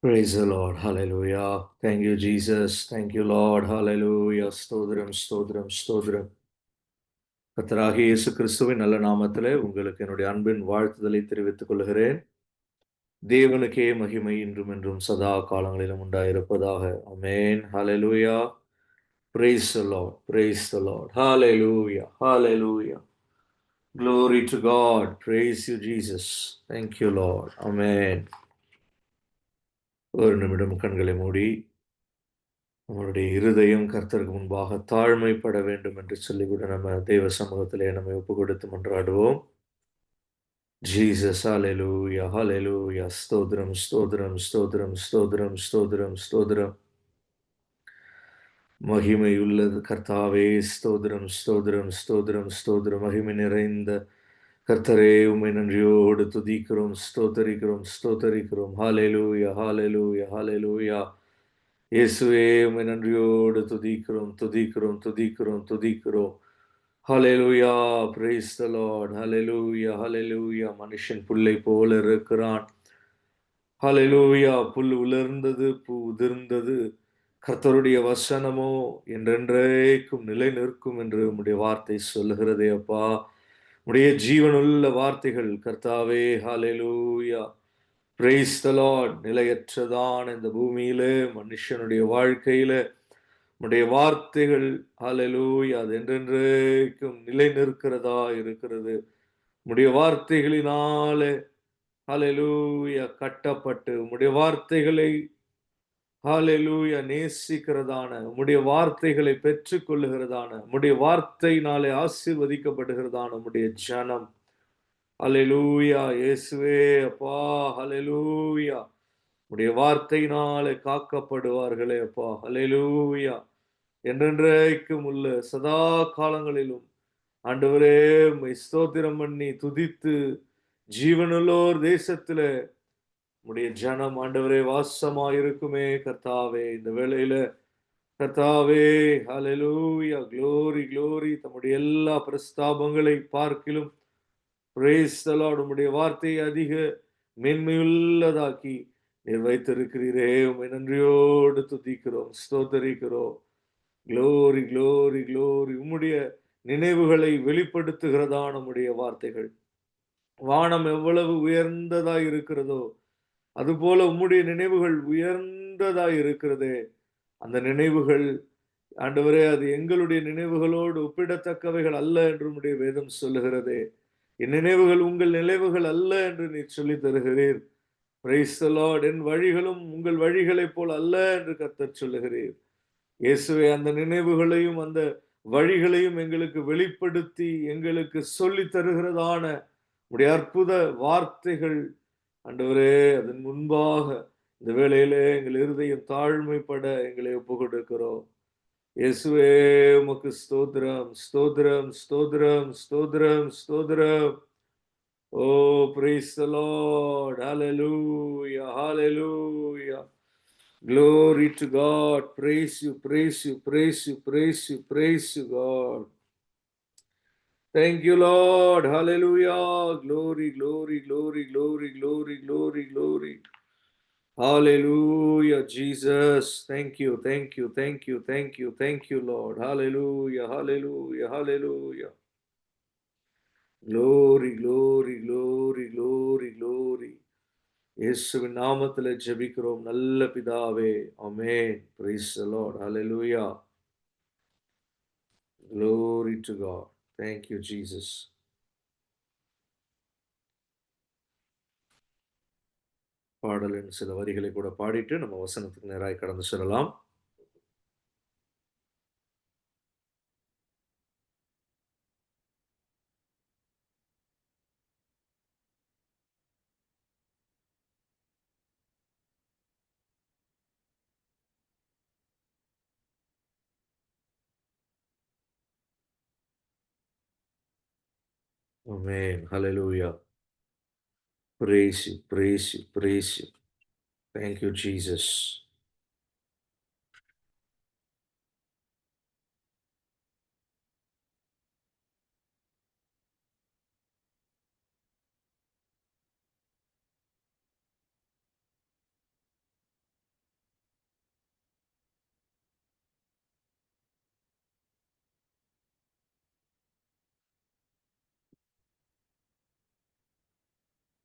Praise the Lord. Hallelujah. Thank you, Jesus. Thank you, Lord. Hallelujah. ஸ்தோத்திரம், ஸ்தோத்திரம், ஸ்தோத்திரம். கர்த்தராகிய இயேசு கிறிஸ்துவின் நல்ல நாமத்திலே உங்களுக்கு என்னுடைய அன்பின் வாழ்த்துதலை தெரிவித்துக் கொள்கிறேன். தேவனுக்கே மகிமை இன்றும் என்றும் சதா காலங்களிலும் உண்டாயிருப்பதாக. Amen. Hallelujah. Praise the Lord. Praise the Lord. Hallelujah. Hallelujah. Glory to God. Praise you, Jesus. Thank you, Lord. Amen. ஒரு நிமிடம் கண்களை மூடி நம்மளுடைய இருதயம் கர்த்தருக்கு முன்பாக தாழ்மைப்பட வேண்டும் என்று சொல்லிவிட நம்ம தேவ சமூகத்திலே நம்மை ஒப்பு கொடுத்து மன்றாடுவோம். ஜீசஸ் ஹalleluya ஹalleluya ஸ்தோத்திரம் ஸ்தோத்திரம் ஸ்தோத்திரம் ஸ்தோத்திரம் ஸ்தோத்திரம் ஸ்தோத்திரம் மகிமையுள்ளது கர்த்தாவே ஸ்தோத்திரம் ஸ்தோத்திரம் ஸ்தோத்திரம் ஸ்தோத்திரம் மகிமை நிறைந்த கர்த்தரே உம்மை நன்றியோடு துதிக்கிறோம் ஸ்தோத்தரிக்கிறோம் ஸ்தோத்தரிக்கிறோம் ஹalleluya ஹalleluya ஹalleluya இயேசுவே உம்மை நன்றியோடு துதிக்கிறோம் துதிக்கிறோம் துதிக்கிறோம் துதிக்கிறோம் ஹalleluya praise the Lord hallelujah hallelujah மனுஷன் புல்லை போல இருக்கிறான் ஹalleluya புல் உலர்ந்தது பூ உதிர்ந்தது கர்த்தருடைய வசனமோ என்றென்றைக்கும் நிலை நிற்கும் என்று உம்முடைய வார்த்தை சொல்லுகிறதே அப்பா உம்முடைய ஜீவனுள்ள வார்த்தைகள் கர்த்தாவே ஹalleluya praise the Lord நிலையற்றதான இந்த பூமியிலே மனுஷனுடைய வாழ்க்கையிலே உம்முடைய வார்த்தைகள் ஹalleluya அது என்றென்றைக்கும் நிலை நிற்கிறதா இருக்கிறது உம்முடைய வார்த்தைகளினாலே ஹalleluya கட்டப்பட்டு உம்முடைய வார்த்தைகளை ஹalleluya நேசிக்கிறதான உம்முடைய வார்த்தைகளை பெற்றுக்கொள்ளுகிறதான உம்முடைய வார்த்தையினாலே ஆசீர்வதிக்கப்படுகிறதான உம்முடைய ஜனம் ஹalleluya இயேசுவே அப்பா ஹalleluya உம்முடைய வார்த்தையினாலே காக்கப்படுவார்களே அப்பா ஹalleluya என்றென்றைக்கும் உள்ள சதா காலங்களிலும் ஆண்டவரே உம்மை ஸ்தோத்திரம் பண்ணி துதித்து ஜீவனுள்ளோர் தேசத்திலே உம்முடைய ஜனம் ஆண்டவரே வாசமாயிருக்குமே கர்த்தாவே இந்த வேளையில கர்த்தாவே ஹalleluya glory glory தம்முடைய எல்லா பிரஸ்தாபங்களை பார்க்கிலும் praise the Lord உம்முடைய வார்த்தையை அதிக மேன்மையுள்ளதாக்கி நீர் வைத்திருக்கிறீரே உம்மை நன்றியோடு துதிக்கிறோம் ஸ்தோத்தரிக்கிறோம் glory glory glory உம்முடைய நினைவுகளை வெளிப்படுத்துகிறதான உம்முடைய வார்த்தைகள் வானம் எவ்வளவு உயர்ந்ததாய் இருக்கிறதோ அதுபோல உம்முடைய நினைவுகள் உயர்ந்ததாய் இருக்கிறதே அந்த நினைவுகள் ஆண்டவரே அது எங்களுடைய நினைவுகளோடு ஒப்பிடத்தக்கவைகள் அல்ல என்று உம்முடைய வேதம் சொல்லுகிறதே என் நினைவுகள் உங்கள் நினைவுகள் அல்ல என்று நீர் சொல்லி தருகிறீர் பிரைஸ் தி லார்ட் என் வழிகளும் உங்கள் வழிகளைப் போல் அல்ல என்று கர்த்தர் சொல்லுகிறீர் இயேசுவே அந்த நினைவுகளையும் அந்த வழிகளையும் எங்களுக்கு வெளிப்படுத்தி எங்களுக்கு சொல்லி தருகிறதான உடைய அற்புத வார்த்தைகள் ஆண்டவரே அதன் முன்பாக இந்த வேளையிலே எங்கள் இருதயம் தாழ்மைப்பட எங்களை ஒப்பு கொடுக்கிறோம் இயேசுவே உமக்கு ஸ்தோத்திரம் ஸ்தோத்திரம் ஸ்தோத்திரம் ஸ்தோத்திரம் ஸ்தோத்திரம் ஓ praise the Lord hallelujah hallelujah glory to God praise you praise you praise you praise you praise you God thank you Lord hallelujah glory glory glory glory glory glory glory hallelujah Jesus thank you thank you thank you thank you thank you Lord hallelujah hallelujah hallelujah glory glory glory glory glory இயேசுவின் நாமத்திலே ஜெபிக்கிறோம் நல்ல பிதாவே ஆமென் praise the Lord hallelujah glory to God thank you Jesus பாடலின் சில வரிகளை கூட பாடிட்டு நம்ம வசனத்துக்கு நேராய் கடந்து செல்லலாம் ஆமென் hallelujah praise you praise you praise you thank you Jesus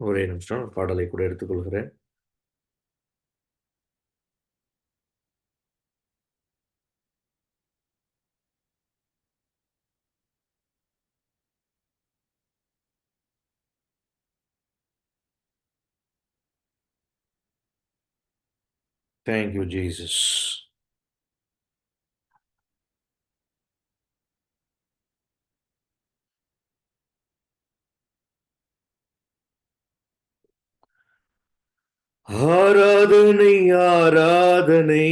ஒரே நிமிஷம் பாடலை கூட எடுத்துக்கொள்கிறேன். Thank you, Jesus. ஆராதனை ஆராதனை,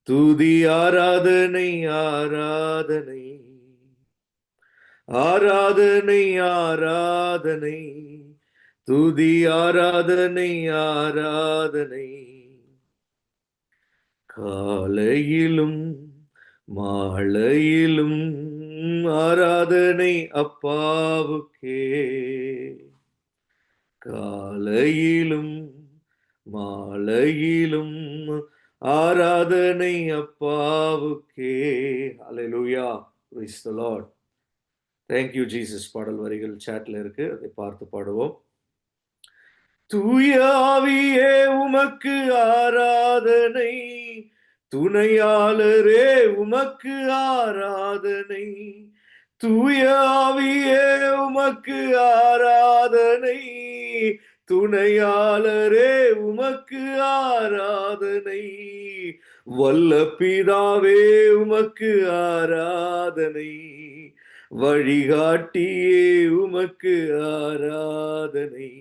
துதி ஆராதனை ஆராதனை, ஆராதனை ஆராதனை, துதி ஆராதனை ஆராதனை. காலையிலும் மாலையிலும் ஆராதனை அப்பாவுக்கே. காலையிலும் மாலையிலும் ஆராதனை அப்பாவுக்கே. Hallelujah. Praise the lord. Thank you Jesus. பாடல் வரிகள் சாட்ல இருக்கு, அதை பார்த்து பாடுவோம். தூய ஆவியே உமக்கு ஆராதனை, துணையாளரே உமக்கு ஆராதனை. தூய ஆவியே உமக்கு ஆராதனை, துணையாளரே உமக்கு ஆராதனை. வல்ல பிதாவே உமக்கு ஆராதனை, வழிகாட்டியே உமக்கு ஆராதனை.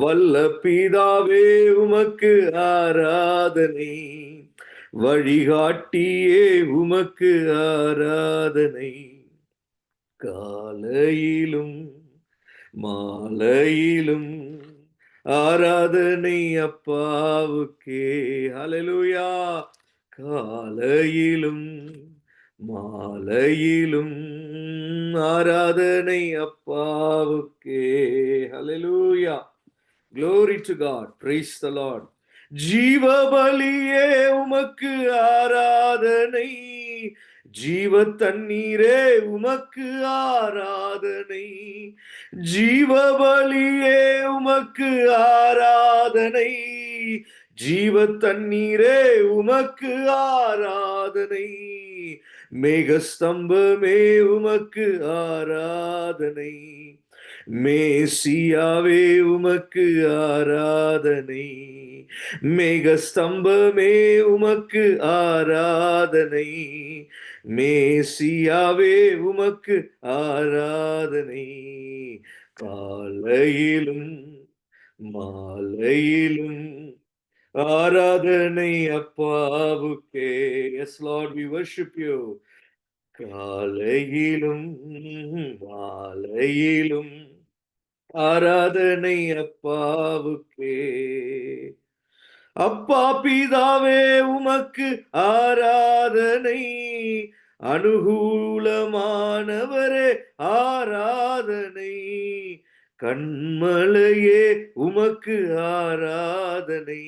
வல்ல பிதாவே உமக்கு ஆராதனை, வழிகாட்டியே உமக்கு ஆராதனை. காலையிலும் மாலையிலும் ஆராதனை அப்பாவுக்கே. ஹல்லேலூயா. காலையிலும் மாலையிலும் ஆராதனை அப்பாவுக்கே. ஹல்லேலூயா. Glory to God. Praise the Lord. ஜீவ பலியே உமக்கு ஆராதனை, ஜீவ தண்ணீரே உமக்கு ஆராதனை. ஜீவ பலியே உமக்கு ஆராதனை, ஜீவ தண்ணீரே உமக்கு ஆராதனை. மேகஸ்தம்பமே உமக்கு ஆராதனை, மேசியாவே உமக்கு ஆராதனை. மேகஸ்தம்பமே உமக்கு ஆராதனை, மேசியாவே உமக்கு ஆராதனை. காலையிலும் மாலையிலும் ஆராதனை அப்பாவுக்கே. Yes Lord, we worship you. காலையிலும் மாலையிலும் ஆராதனை அப்பாவுக்கே. அப்பா பிதாவே உமக்கு ஆராதனை, அனுகூலமானவரே ஆராதனை. கண்மலையே உமக்கு ஆராதனை,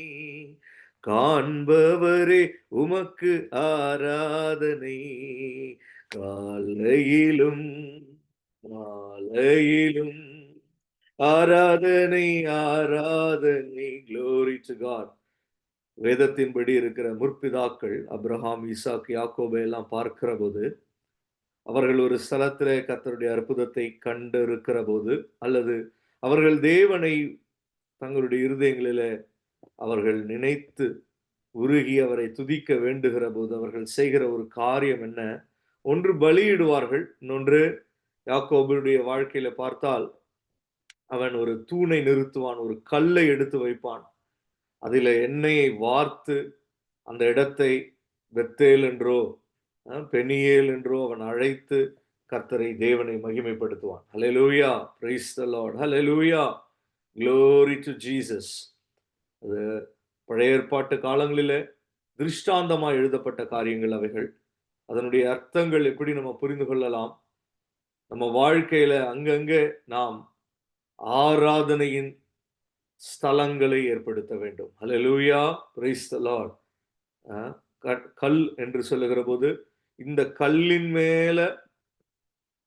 காண்பவரே உமக்கு ஆராதனை. காலையிலும் மாலையிலும் ஆராதனை ஆராதனை. Glory to God. வேதத்தின்படி இருக்கிற முற்பிதாக்கள் அப்ரஹாம், ஈசாக், யாக்கோபை எல்லாம் பார்க்கிற போது, அவர்கள் ஒரு ஸ்தலத்திலே கர்த்தருடைய அற்புதத்தை கண்டு இருக்கிற போது, அல்லது அவர்கள் தேவனை தங்களுடைய இருதயங்களிலே அவர்கள் நினைத்து உருகி அவரை துதிக்க வேண்டுகிற போது அவர்கள் செய்கிற ஒரு காரியம் என்ன? ஒன்று பலியிடுவார்கள், இன்னொன்று யாக்கோபுடைய வாழ்க்கையில பார்த்தால் அவன் ஒரு தூணை நிறுத்துவான், ஒரு கல்லை எடுத்து வைப்பான், அதில எண்ணெயை வார்த்து அந்த இடத்தை பெத்தேல் என்றோ பெனியேல் என்றோ அவன் அழைத்து கர்த்தரை தேவனை மகிமைப்படுத்துவான். Hallelujah. Praise the lord. Hallelujah. Glory to Jesus. அது பழைய ஏற்பாட்டு காலங்களிலே திருஷ்டாந்தமாய் எழுதப்பட்ட காரியங்கள் அவைகள். அதனுடைய அர்த்தங்கள் எப்படி நம்ம புரிந்து கொள்ளலாம்? நம்ம வாழ்க்கையில அங்கங்கே நாம் ஆராதனையின் ஸ்தலங்களை ஏற்படுத்த வேண்டும். ஹல்லேலூயா. Praise the lord. கல் என்று சொல்லுகிற போது, இந்த கல்லின் மேல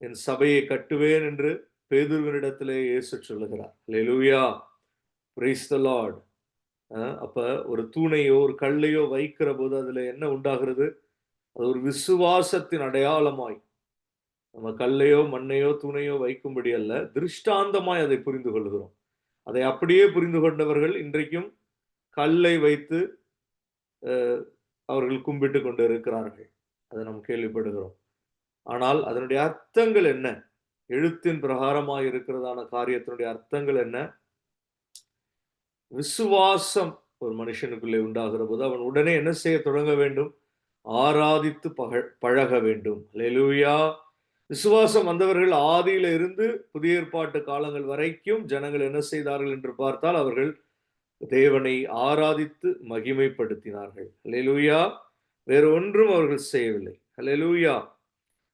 என் சபையை கட்டுவேன் என்று பேதுருவினிடத்திலே இயேசு சொல்லுகிறார். அல்லேலூயா, பிரைஸ் தி லார்ட். அப்ப ஒரு தூணையோ ஒரு கல்லையோ வைக்கிற போது அதுல என்ன உண்டாகிறது? அது ஒரு விசுவாசத்தின் அடையாளமாய், நம்ம கல்லையோ மண்ணையோ தூணையோ வைக்கும்படி அல்ல, திருஷ்டாந்தமாய் அதை புரிந்து கொள்கிறோம். அதை அப்படியே புரிந்து கொண்டவர்கள் இன்றைக்கும் கல்லை வைத்து அவர்கள் கும்பிட்டு கொண்டு இருக்கிறார்கள். அதை நாம் கேள்விப்படுகிறோம். ஆனால் அதனுடைய அர்த்தங்கள் என்ன? எழுத்தின் பிரகாரமாய் இருக்கிறதான காரியத்தினுடைய அர்த்தங்கள் என்ன? விசுவாசம் ஒரு மனுஷனுக்குள்ளே உண்டாகிற போது அவன் உடனே என்ன செய்ய தொடங்க வேண்டும்? ஆராதித்து பழக வேண்டும். அல்லேலூயா. விசுவாசம் வந்தவர்கள் ஆதியில இருந்து புதிய ஏற்பாட்டு காலங்கள் வரைக்கும் ஜனங்கள் என்ன செய்தார்கள் என்று பார்த்தால், அவர்கள் தேவனை ஆராதித்து மகிமைப்படுத்தினார்கள். அல்லேலூயா. வேற ஒன்றும் அவர்கள் செய்யவில்லை. அல்லேலூயா.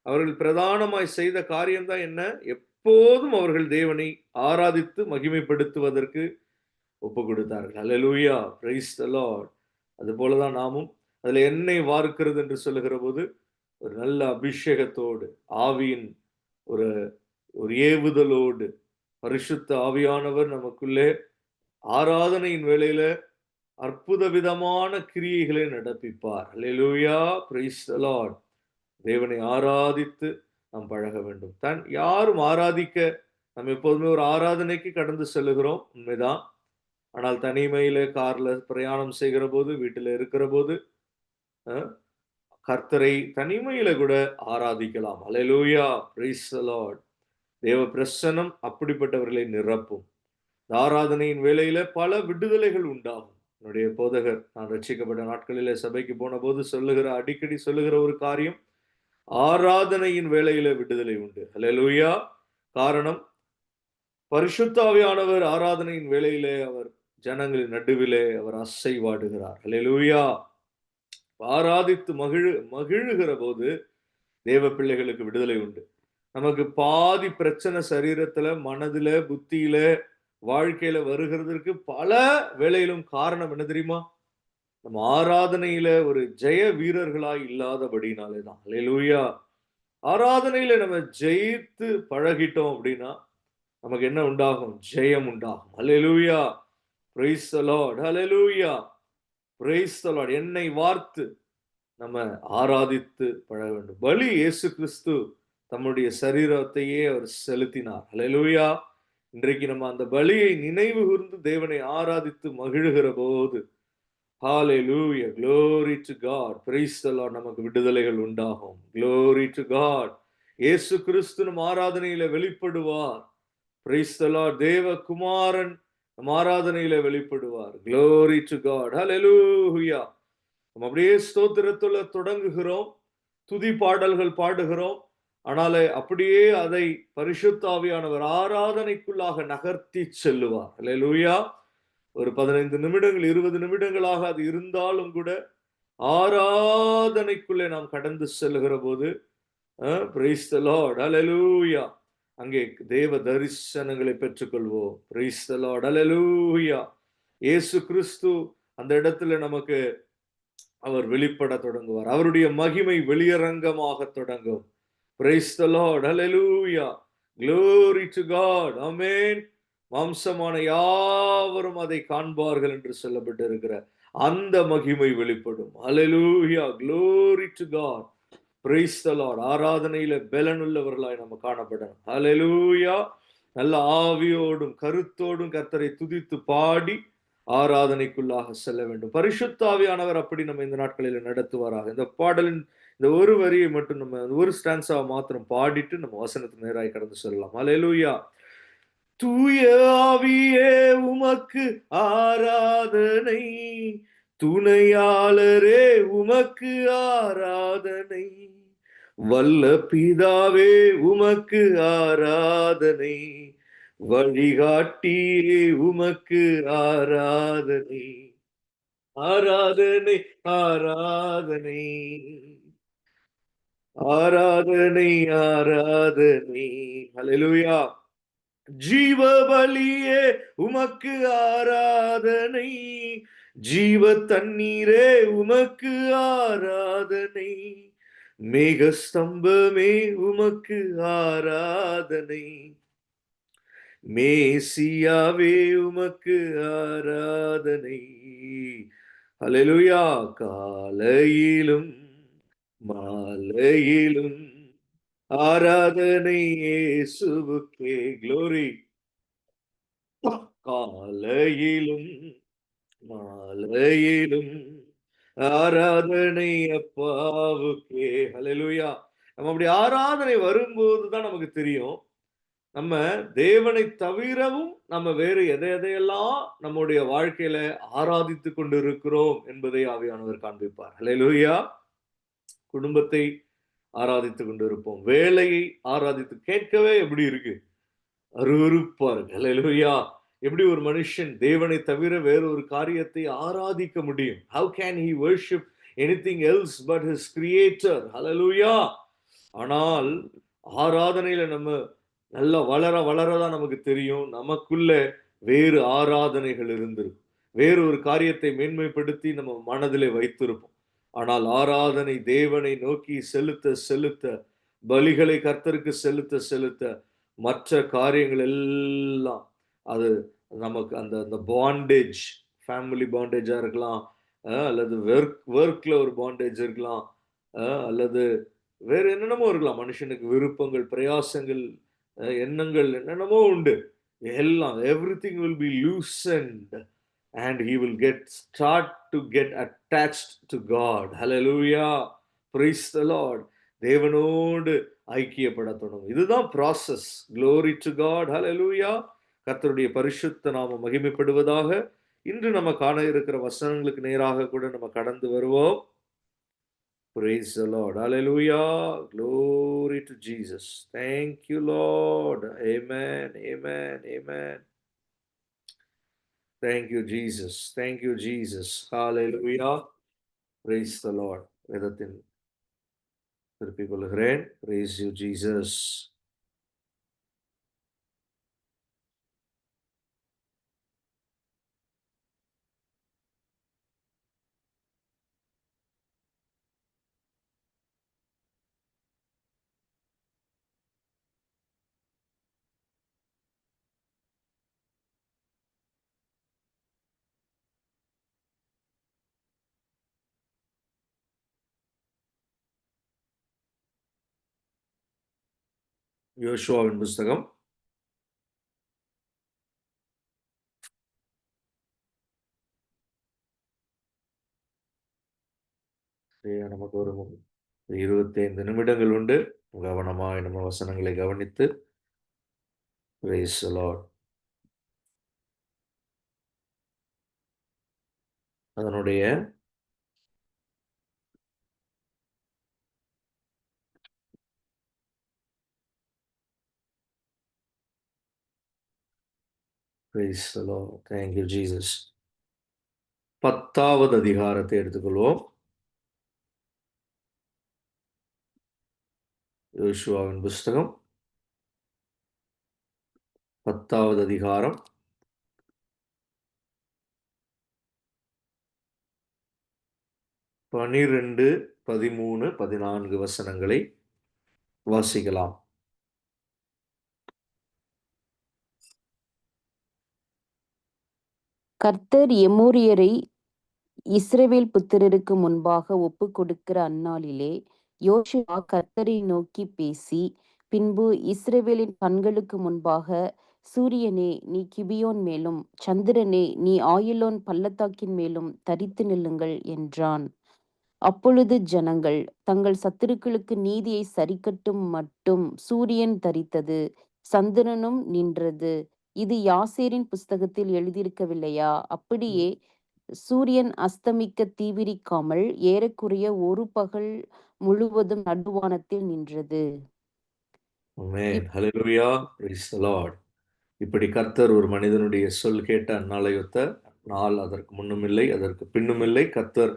அவர்கள் பிரதானமாய் செய்த காரியம்தான் என்ன? எப்போதும் அவர்கள் தேவனை ஆராதித்து மகிமைப்படுத்துவதற்கு ஒப்பு கொடுத்தார்கள். அல்லேலூயா, பிரைஸ் தி லார்ட். அது போலதான் நாமும் அதுல எண்ணெய் வார்க்கிறது என்று சொல்லுகிற போது ஒரு நல்ல அபிஷேகத்தோடு, ஆவியின் ஒரு ஒரு ஏவுதலோடு, பரிசுத்த ஆவியானவர் நமக்குள்ளே ஆராதனையின் வேளையில அற்புத விதமான கிரியைகளை நடப்பிப்பார். அல்லேலூயா, பிரைஸ் தி லார்ட். தேவனை ஆராதித்து நாம் பழக வேண்டும். யாரும் ஆராதிக்க நம்ம எப்போதுமே ஒரு ஆராதனைக்கு கடந்து செல்லுகிறோம், உண்மைதான். ஆனால் தனிமையில கார்ல பிரயாணம் செய்கிற போது, வீட்டில் இருக்கிற போது கர்த்தரை தனிமையில கூட ஆராதிக்கலாம். அல்லேலூயா, பிரைஸ் தி லார்ட். தேவ பிரசன்னம் அப்படிப்பட்டவர்களை நிரப்பும். ஆராதனையின் வேளையில பல விடுதலைகள் உண்டாகும். என்னுடைய போதகர், நான் ரட்சிக்கப்பட்ட நாட்களிலே சபைக்கு போன போது அடிக்கடி சொல்லுகிற ஒரு காரியம், ஆராதனையின் வேளையில விடுதலை உண்டு. அல்லேலூயா. காரணம், பரிசுத்த ஆவியானவர் ஆராதனையின் வேளையிலே அவர் ஜனங்களின் நடுவிலே அவர் அசைவாடுகிறார். அல்லேலூயா. ஆராதித்து மகிழுகிற போது தேவ பிள்ளைகளுக்கு விடுதலை உண்டு. நமக்கு பாதி பிரச்சனை சரீரத்துல, மனதுல, புத்தியில, வாழ்க்கையில வருகிறதற்கு பல வேளையிலும் காரணம் என்ன தெரியுமா? நம்ம ஆராதனையில ஒரு ஜெய வீரர்களாய் இல்லாதபடினாலே தான். அல்லேலூயா. ஆராதனையில நம்ம ஜெயித்து பழகிட்டோம் அப்படின்னா நமக்கு என்ன உண்டாகும்? ஜெயம் உண்டாகும். Hallelujah, praise the lord. Hallelujah, praise the lord. என்னை வார்த்து நம்ம ஆராதித்து பழக வேண்டும். பலி இயேசு கிறிஸ்து தம்முடைய சரீரத்தையே அவர் செலுத்தினார். அல்லேலூயா. இன்றைக்கு நம்ம அந்த பலியை நினைவு கூர்ந்து தேவனை ஆராதித்து மகிழுகிற போது, ஹalleluya, glory to God, praise the Lord, நமக்கு விடுதலைகள் உண்டாகும். glory to God. இயேசு கிறிஸ்து நம் ஆராதனையில வெளிப்படுவார். praise the Lord. தேவ குமாரன் நம் ஆராதனையில வெளிப்படுவார். glory to God. hallelujah. நம்ம அப்படியே ஸ்தோத்திரத்துல தொடங்குகிறோம், துதி பாடல்கள் பாடுகிறோம். ஆனால் அப்படியே அதை பரிசுத்த ஆவியானவர் ஆராதனைக்குள்ளாக நகர்த்தி செல்லுவார். அல்லேலூயா. ஒரு 15 நிமிடங்கள் 20 நிமிடங்களாக அது இருந்தாலும் கூட ஆராதனைக்குள்ளே நாம் கடந்து செல்லுகிற போது, பிரைஸ் தி லார்ட், அல்லேலூயா, அங்கே தேவ தரிசனங்களை பெற்றுக்கொள்வோம். பிரைஸ் தி லார்ட், அல்லேலூயா. இயேசு கிறிஸ்து அந்த இடத்துல நமக்கு அவர் வெளிப்பட தொடங்குவார். அவருடைய மகிமை வெளியரங்கமாக தொடங்கும். Praise the Lord. Hallelujah. Glory to God. Amen. மாம்சமான யாவரும் அதை காண்பார்கள் என்று சொல்லப்பட்டிருக்கிற அந்த மகிமை வெளிப்படும். Hallelujah. Glory to God. Praise the Lord. ஆராதனையில பலனுள்ளவர்களாய் நம்ம காணப்படணும். Hallelujah. நல்ல ஆவியோடும் கருத்தோடும் கர்த்தரை துதித்து பாடி ஆராதனைக்குள்ளாக செல்ல வேண்டும். பரிசுத்த ஆவியானவர் அப்படி நம்ம இந்த நாட்களில் நடத்துவாராக. இந்த பாடலின் இந்த ஒரு வரியை மட்டும் நம்ம ஒரு ஸ்டான்ஸாவை மாத்திரம் பாடிட்டு நம்ம வசனத்துக்கு நேராய் கடந்து சொல்லலாம். அல்லேலூயா. தூய ஆவியே உமக்கு ஆராதனை, துணையாளரே உமக்கு ஆராதனை, வல்ல பிதாவே உமக்கு ஆராதனை, வழிகாட்டியே உமக்கு ஆராதனை, ஆராதனை, ஆராதனை, ஆராதனை, ஆராதனை. அல்லேலூயா. ஜீவ பலியே உமக்கு ஆராதனை, ஜீவ தண்ணீரே உமக்கு ஆராதனை, மேக ஸ்தம்பமே உமக்கு ஆராதனை, மேசியாவே உமக்கு ஆராதனை. அல்லேலூயா. காலையிலும் மாலையிலும் ஆராதனை இயேசுவுக்கே. க்ளோரி. காலையிலும் மாலையிலும் ஆராதனை அப்பாவுக்கே. அல்லேலூயா. நம்ம அப்படி ஆராதனை வரும்போது தான் நமக்கு தெரியும், நம்ம தேவனை தவிரவும் நம்ம வேறு எதை எதையெல்லாம் நம்முடைய வாழ்க்கையில ஆராதித்துக் கொண்டு இருக்கிறோம் என்பதை ஆவியானவர் காண்பிப்பார். அல்லேலூயா. குடும்பத்தை ஆராதித்துக் கொண்டு இருப்போம், வேலையை ஆராதித்து. கேட்கவே எப்படி இருக்கு? அருவருப்பா இருக்கு. அல்லேலூயா. எப்படி ஒரு மனுஷன் தேவனை தவிர வேற ஒரு காரியத்தை ஆராதிக்க முடியும்? How can he worship anything else but his creator? அல்லேலூயா. ஆனால் ஆராதனையில நம்ம நல்லா வளர வளரதான் நமக்கு தெரியும், நமக்குள்ள வேறு ஆராதனைகள் இருந்திருக்கும். வேறு ஒரு காரியத்தை மேன்மைப்படுத்தி நம்ம மனதிலே வைத்திருப்போம். ஆனால் ஆராதனை தேவனை நோக்கி செலுத்த செலுத்த, பலிகளை கர்த்தருக்கு செலுத்த செலுத்த, மற்ற காரியங்கள் எல்லாம் அது நமக்கு அந்த அந்த பாண்டேஜ், ஃபேமிலி பாண்டேஜா இருக்கலாம், அல்லது ஒர்க்ல ஒரு பாண்டேஜ் இருக்கலாம், அல்லது வேற என்னென்னமோ இருக்கலாம். மனுஷனுக்கு விருப்பங்கள், பிரயாசங்கள், எண்ணங்கள் என்னென்னமோ உண்டு. எல்லாம் everything will be lucent and he will start to get attached to God. Hallelujah. Praise the Lord. தேவனோடு ஐக்கியப்பட தொடங்கும். இதுதான் process. Glory to God. Hallelujah. கர்த்தருடைய பரிசுத்த நாமம் மகிமைப்படுவதாக. இன்று நம்ம காண இருக்கிற வசனங்களுக்கு நேராக கூட நம்ம கடந்து வருவோம். Praise the Lord. Hallelujah. Glory to Jesus. Thank you, Lord. Amen. Amen. Amen. Thank you, Jesus. Thank you, Jesus. Hallelujah. Praise the Lord. வேதத்தின் திருப்பிக் கொள்கிறேன். Praise you, Jesus. யோசுவாவின் புஸ்தகம் நமக்கு ஒரு 25 நிமிடங்கள் உண்டு. கவனமாய் நம்ம வசனங்களை கவனித்து praise the Lord. அதனுடைய praise the Lord. Thank you, Jesus. 10வது அதிகாரத்தை எடுத்துக்கொள்வோம். யோசுவாவின் புஸ்தகம் 10வது அதிகாரம் 12, 13, 14 வசனங்களை வாசிக்கலாம். கர்த்தர் எமோரியரை இஸ்ரவேல் புத்திரருக்கு முன்பாக ஒப்புக் கொடுக்கிற அந்நாளிலே யோசுவா கர்த்தரை நோக்கி பேசி, பின்பு இஸ்ரவேலின் கண்களுக்கு முன்பாக, சூரியனே நீ கிபியோன் மேலும், சந்திரனே நீ ஆயிலோன் பள்ளத்தாக்கின் மேலும் தரித்து நில்லுங்கள் என்றான். அப்பொழுது ஜனங்கள் தங்கள் சத்துருக்களுக்கு நீதியை சரிக்கட்டும் மட்டும் சூரியன் தரித்தது, சந்திரனும் நின்றது. இது யாசேரின் புஸ்தகத்தில் எழுதியிருக்கவில்லையா? அப்படியே சூரியன் அஸ்தமிக்க தீவிரிக்காமல் ஏறக்குறைய ஒரு பகல் முழுவதும் நடுவானத்தில் நின்றது. Amen. Hallelujah. Praise the Lord. இப்படி கர்த்தர் ஒரு மனிதனுடைய சொல் கேட்ட அந்நாளையொத்த நாள் அதற்கு முன்னும் இல்லை, அதற்கு பின்னும் இல்லை. கர்த்தர்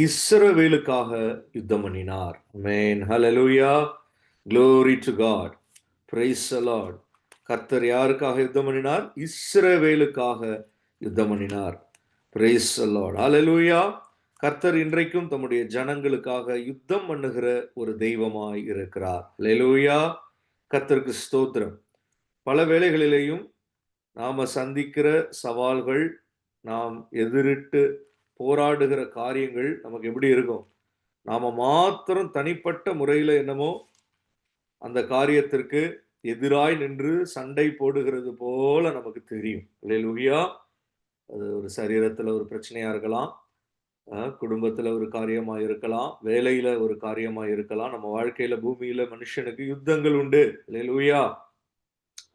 இஸ்ரவேலுக்காக யுத்தம் பண்ணினார். Amen. Hallelujah. Glory to God. Praise the Lord. கர்த்தர் யாருக்காக யுத்தம் பண்ணினார்? இஸ்ரவேலுக்காக யுத்தம் பண்ணினார். Praise the Lord. Hallelujah. கர்த்தர் இன்றைக்கும் தம்முடைய ஜனங்களுக்காக யுத்தம் பண்ணுகிற ஒரு தெய்வமாய் இருக்கிறார். Hallelujah. கர்த்தருக்கு ஸ்தோத்திரம். பல வேளைகளிலேயும் நாம சந்திக்கிற சவால்கள், நாம் எதிரிட்டு போராடுகிற காரியங்கள் நமக்கு எப்படி இருக்கும்? நாம மாத்திரம் தனிப்பட்ட முறையில என்னமோ அந்த காரியத்திற்கு எதிராய் நின்று சண்டை போடுகிறது போல நமக்கு தெரியும். அல்லேலூயா! அது ஒரு சரீரத்துல ஒரு பிரச்சனையா இருக்கலாம். குடும்பத்துல ஒரு காரியமா இருக்கலாம். வேலையில ஒரு காரியமா இருக்கலாம். நம்ம வாழ்க்கையில பூமியில மனுஷனுக்கு யுத்தங்கள் உண்டு. அல்லேலூயா!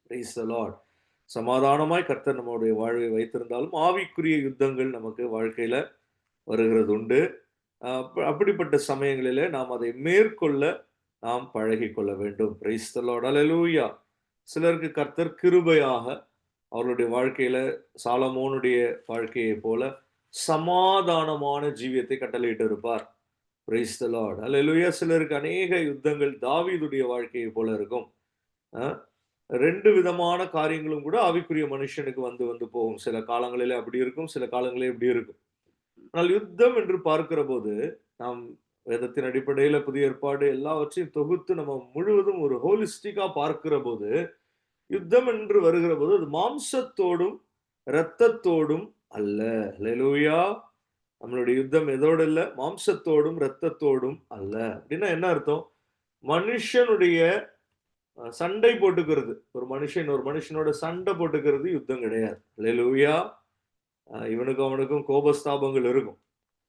Praise the lord. சமாதானமாய் கர்த்தர் நம்முடைய வாழ்வை வைத்திருந்தாலும், ஆவிக்குரிய யுத்தங்கள் நமக்கு வாழ்க்கையில வருகிறது உண்டு. அப்படிப்பட்ட சமயங்களிலே நாம் அதை மேற்கொள்ள நாம் பழகிக் கொள்ள வேண்டும். Praise the lord. அல்லேலூயா! சிலருக்கு கர்த்தர் கிருபையாக அவர்களுடைய வாழ்க்கையில சாலமோனுடைய வாழ்க்கையைப் போல சமாதானமான ஜீவியத்தை கட்டளையிட்டு இருப்பார். Praise the lord. அல்லேலூயா! சிலருக்கு அநேக யுத்தங்கள் தாவீதுடைய வாழ்க்கையைப் போல இருக்கும். அ 2 விதமான காரியங்களும் கூட ஆவிக்குரிய மனுஷனுக்கு வந்து வந்து போகும். சில காலங்களிலே அப்படி இருக்கும், சில காலங்களிலே இப்படி இருக்கும். ஆனால் யுத்தம் என்று பார்க்கிறபோது, நாம் வேதத்தின் அடிப்படையில புதிய ஏற்பாடு எல்லாவற்றையும் தொகுத்து நம்ம முழுவதும் ஒரு ஹோலிஸ்டிக்கா பார்க்கிறபோது, யுத்தம் என்று வருகிறபோது, அது மாம்சத்தோடும், இரத்தத்தோடும் அல்ல. அல்லேலூயா! நம்மளுடைய யுத்தம் எதோடு இல்ல? மாம்சத்தோடும், இரத்தத்தோடும் அல்ல. அப்படின்னா என்ன அர்த்தம்? மனுஷனுடைய சண்டை போட்டுக்கிறது. ஒரு மனுஷன் ஒரு மனுஷனோட சண்டை போட்டுக்கிறது யுத்தம் கிடையாது. அல்லேலூயா! இவனுக்கும் அவனுக்கும் கோபஸ்தாபங்கள் இருக்கும்.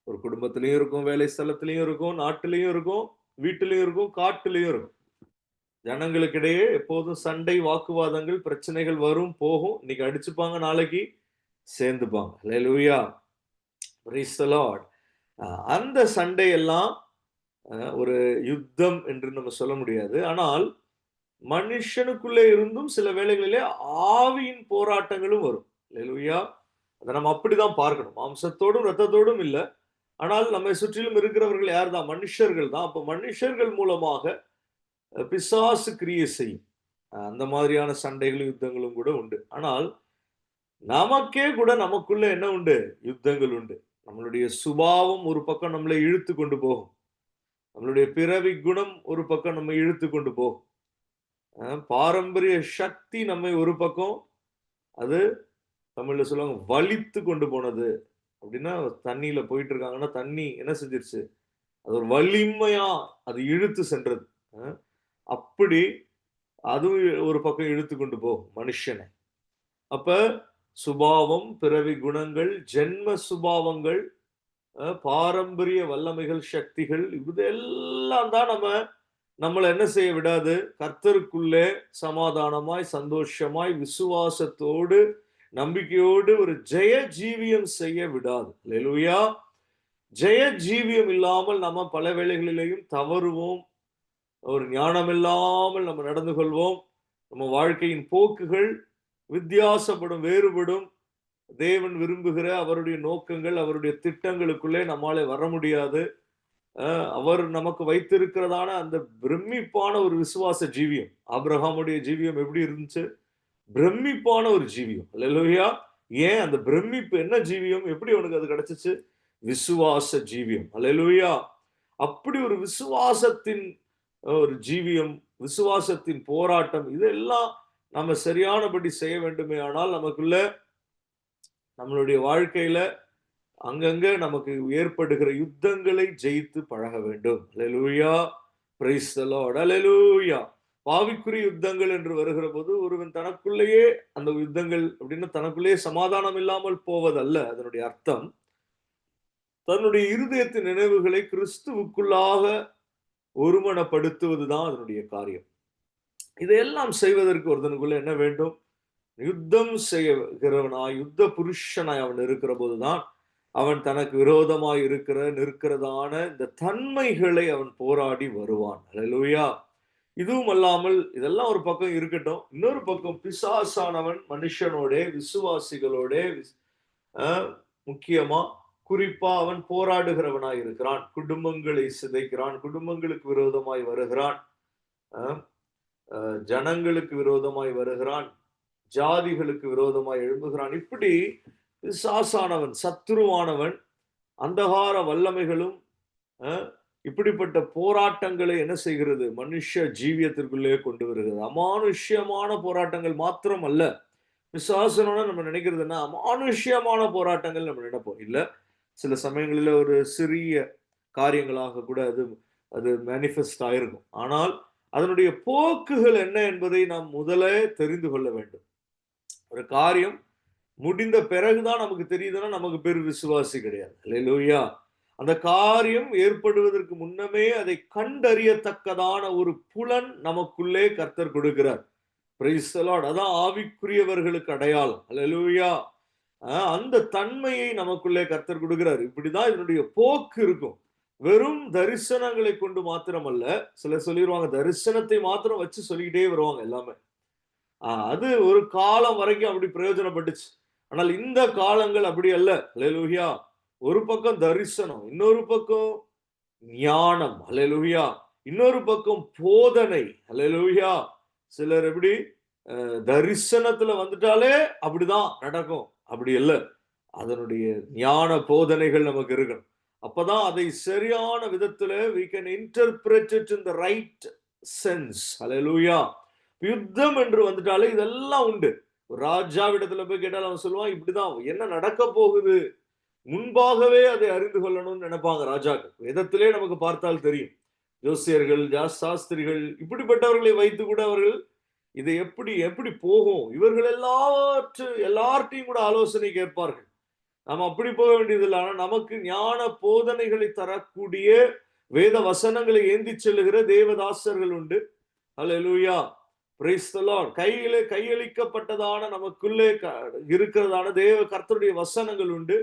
ஒரு குடும்பத்திலயும் இருக்கும், வேலை ஸ்தலத்திலயும் இருக்கும், நாட்டிலயும் இருக்கும், வீட்டிலயும் இருக்கும், காட்டிலயும் இருக்கும். ஜனங்களுக்கிடையே எப்போதும் சண்டை, வாக்குவாதங்கள், பிரச்சனைகள் வரும், போகும். இன்னைக்கு அடிச்சுப்பாங்க, நாளைக்கு சேர்ந்துப்பாங்க. அல்லேலூயா! Praise the Lord. அந்த சண்டையெல்லாம் ஒரு யுத்தம் என்று நம்ம சொல்ல முடியாது. ஆனால் மனுஷனுக்குள்ளே இருந்தும் சில வேளைகளிலே ஆவியின் போராட்டங்களும் வரும். அல்லேலூயா! அத நம்ம அப்படிதான் பார்க்கணும். மாம்சத்தோடும், இரத்தத்தோடும் இல்ல. ஆனால் நம்மை சுற்றிலும் இருக்கிறவர்கள் யார்தான்? மனுஷர்கள் தான். அப்ப மனுஷர்கள் மூலமாக பிசாசு கிரியை செய்யும். அந்த மாதிரியான சண்டைகளும், யுத்தங்களும் கூட உண்டு. ஆனால் நமக்கே கூட நமக்குள்ள என்ன உண்டு? யுத்தங்கள் உண்டு. நம்மளுடைய சுபாவம் ஒரு பக்கம் நம்மளை இழுத்து கொண்டு போகும். நம்மளுடைய பிறவி குணம் ஒரு பக்கம் நம்மை இழுத்து கொண்டு போகும். பாரம்பரிய சக்தி நம்மை ஒரு பக்கம் அது தமிழ்ல சொல்லுவாங்க வலித்து கொண்டு போனது. அப்படின்னா தண்ணியில போயிட்டு இருக்காங்கன்னா தண்ணி என்ன செஞ்சிருச்சு? அது ஒரு வலிமையா அது இழுத்து சென்றது. அப்படி அதுவும் ஒரு பக்கம் இழுத்து கொண்டு போகும் மனுஷனை. அப்ப சுபாவம், பிறவி குணங்கள், ஜென்ம சுபாவங்கள், பாரம்பரிய வல்லமைகள், சக்திகள் இதெல்லாம் தான் நம்மள என்ன செய்ய விடாது? கர்த்தருக்குள்ளே சமாதானமாய், சந்தோஷமாய், விசுவாசத்தோடு, நம்பிக்கையோடு ஒரு ஜெய ஜீவியம் செய்ய விடாது. அல்லேலூயா! ஜெய ஜீவியம் இல்லாமல் நம்ம பல வேளைகளிலேயும் தவறுவோம். ஒரு ஞானம் இல்லாமல் நம்ம நடந்து கொள்வோம். நம்ம வாழ்க்கையின் போக்குகள் வித்தியாசப்படும், வேறுபடும். தேவன் விரும்புகிற அவருடைய நோக்கங்கள், அவருடைய திட்டங்களுக்குள்ளே நம்மாலே வர முடியாது. அவர் நமக்கு வைத்திருக்கிறதான அந்த பிரமிப்பான ஒரு விசுவாச ஜீவியம். ஆபிரகாமுடைய ஜீவியம் எப்படி இருந்துச்சு? பிரமிப்பான ஒரு ஜீவியம். அல்லேலூயா! ஏன் அந்த பிரமிப்பு என்ன ஜீவியம்? எப்படி அவனுக்கு அது கிடைச்சுச்சு? விசுவாச ஜீவியம். அல்லேலூயா! அப்படி ஒரு விசுவாசத்தின் ஒரு ஜீவியம், விசுவாசத்தின் போராட்டம் இதெல்லாம் நம்ம சரியானபடி செய்ய வேண்டுமே ஆனால் நமக்குள்ள நம்மளுடைய வாழ்க்கையில அங்கங்க நமக்கு ஏற்படுகிற யுத்தங்களை ஜெயித்து பழக வேண்டும். Hallelujah! Praise the lord. Hallelujah! ஆவிக்குரிய யுத்தங்கள் என்று வருகிற போது ஒருவன் தனக்குள்ளேயே அந்த யுத்தங்கள் அப்படின்னா தனக்குள்ளேயே சமாதானம் இல்லாமல் போவதல்ல அதனுடைய அர்த்தம். தன்னுடைய இருதயத்தின் நினைவுகளை கிறிஸ்துவுக்குள்ளாக ஒருமனப்படுத்துவதுதான் அதனுடைய காரியம். இதையெல்லாம் செய்வதற்கு ஒருத்தனுக்குள்ள என்ன வேண்டும்? யுத்தம் செய்கிறவனாய், யுத்த புருஷனாய் அவன் இருக்கிற போதுதான் அவன் தனக்கு விரோதமாய் நிற்கிறதான இந்த தன்மைகளை அவன் போராடி வருவான். அல்லேலூயா! இதுவும் அல்லாமல் இதெல்லாம் ஒரு பக்கம் இருக்கட்டும். இன்னொரு பக்கம் பிசாசானவன் மனுஷனோட, விசுவாசிகளோட முக்கியமா குறிப்பா அவன் போராடுகிறவனாய் இருக்கிறான். குடும்பங்களை சிதைக்கிறான். குடும்பங்களுக்கு விரோதமாய் வருகிறான். ஜனங்களுக்கு விரோதமாய் வருகிறான். ஜாதிகளுக்கு விரோதமாய் எழும்புகிறான். இப்படி பிசாசானவன், சத்துருவானவன், அந்தகார வல்லமைகளும் இப்படிப்பட்ட போராட்டங்களை என்ன செய்கிறது? மனுஷ ஜீவியத்திற்குள்ளே கொண்டு வருகிறது. அமானுஷ்யமான போராட்டங்கள் மாத்திரம் அல்ல, விசுவாசம்னா நம்ம நினைக்கிறதுன்னா அமானுஷ்யமான போராட்டங்கள் நம்ம நினைப்போம். இல்ல, சில சமயங்களில ஒரு சிறிய காரியங்களாக கூட அது அது மேனிஃபெஸ்ட் ஆயிருக்கும். ஆனால் அதனுடைய போக்குகள் என்ன என்பதை நாம் முதலே தெரிந்து கொள்ள வேண்டும். ஒரு காரியம் முடிந்த பிறகுதான் நமக்கு தெரியுதுன்னா, நமக்கு பேரு விசுவாசி கிடையாது. அல்லேலூயா! அந்த காரியம் ஏற்படுவதற்கு முன்னமே அதை கண்டறியத்தக்கதான ஒரு புலன் நமக்குள்ளே கர்த்தர் கொடுக்கிறார். Price the Lord. அதான் ஆவிக்குரியவர்களுக்கு அடையாளம். அல்லேலூயா! அந்த தன்மையை நமக்குள்ளே கர்த்தர் கொடுக்கிறார். இப்படிதான் இதனுடைய போக்கு இருக்கும். வெறும் தரிசனங்களை கொண்டு மாத்திரமல்ல, சிலர் சொல்லிருவாங்க, தரிசனத்தை மாத்திரம் வச்சு சொல்லிக்கிட்டே வருவாங்க எல்லாமே. அது ஒரு காலம் வரைக்கும் அப்படி பிரயோஜனப்பட்டுச்சு. ஆனால் இந்த காலங்கள் அப்படி அல்ல. அல்லேலூயா! ஒரு பக்கம் தரிசனம், இன்னொரு பக்கம் ஞானம். அல்லேலூயா! இன்னொரு பக்கம் போதனை. அல்லேலூயா! சிலர் எப்படி தரிசனத்துல வந்துட்டாலே அப்படிதான் நடக்கும். அப்படி இல்ல. அதனுடைய ஞான போதனைகள் நமக்கு இருக்கணும். அப்பதான் அதை சரியான விதத்துல we can interpret it in the right sense. ஹalleluya. யுத்தம் என்று வந்துட்டாலே இதெல்லாம் உண்டு. ஒரு ராஜாவிடத்துல போய் கேட்டால் அவன் சொல்லுவான், இப்படிதான் என்ன நடக்க போகுது, முன்பாகவே அதை அறிந்து கொள்ளணும்னு நினைப்பாங்க ராஜாக்கள். வேதத்திலே நமக்கு பார்த்தால் தெரியும். ஜோசியர்கள், சாஸ்திரிகள் இப்படிப்பட்டவர்களை வைத்து கூட அவர்கள் இதை எப்படி எப்படி போகும், இவர்கள் எல்லார்ட்டையும் கூட ஆலோசனை கேட்பார்கள். நம்ம அப்படி போக வேண்டியதில்லை. ஆனா நமக்கு ஞான போதனைகளை தரக்கூடிய வேத வசனங்களை ஏந்தி செல்லுகிற தேவதாசர்கள் உண்டு. Hallelujah, praise the Lord. கையளிக்கப்பட்டதான நமக்குள்ளே இருக்கிறதான தேவ கர்த்தருடைய வசனங்கள் உண்டு.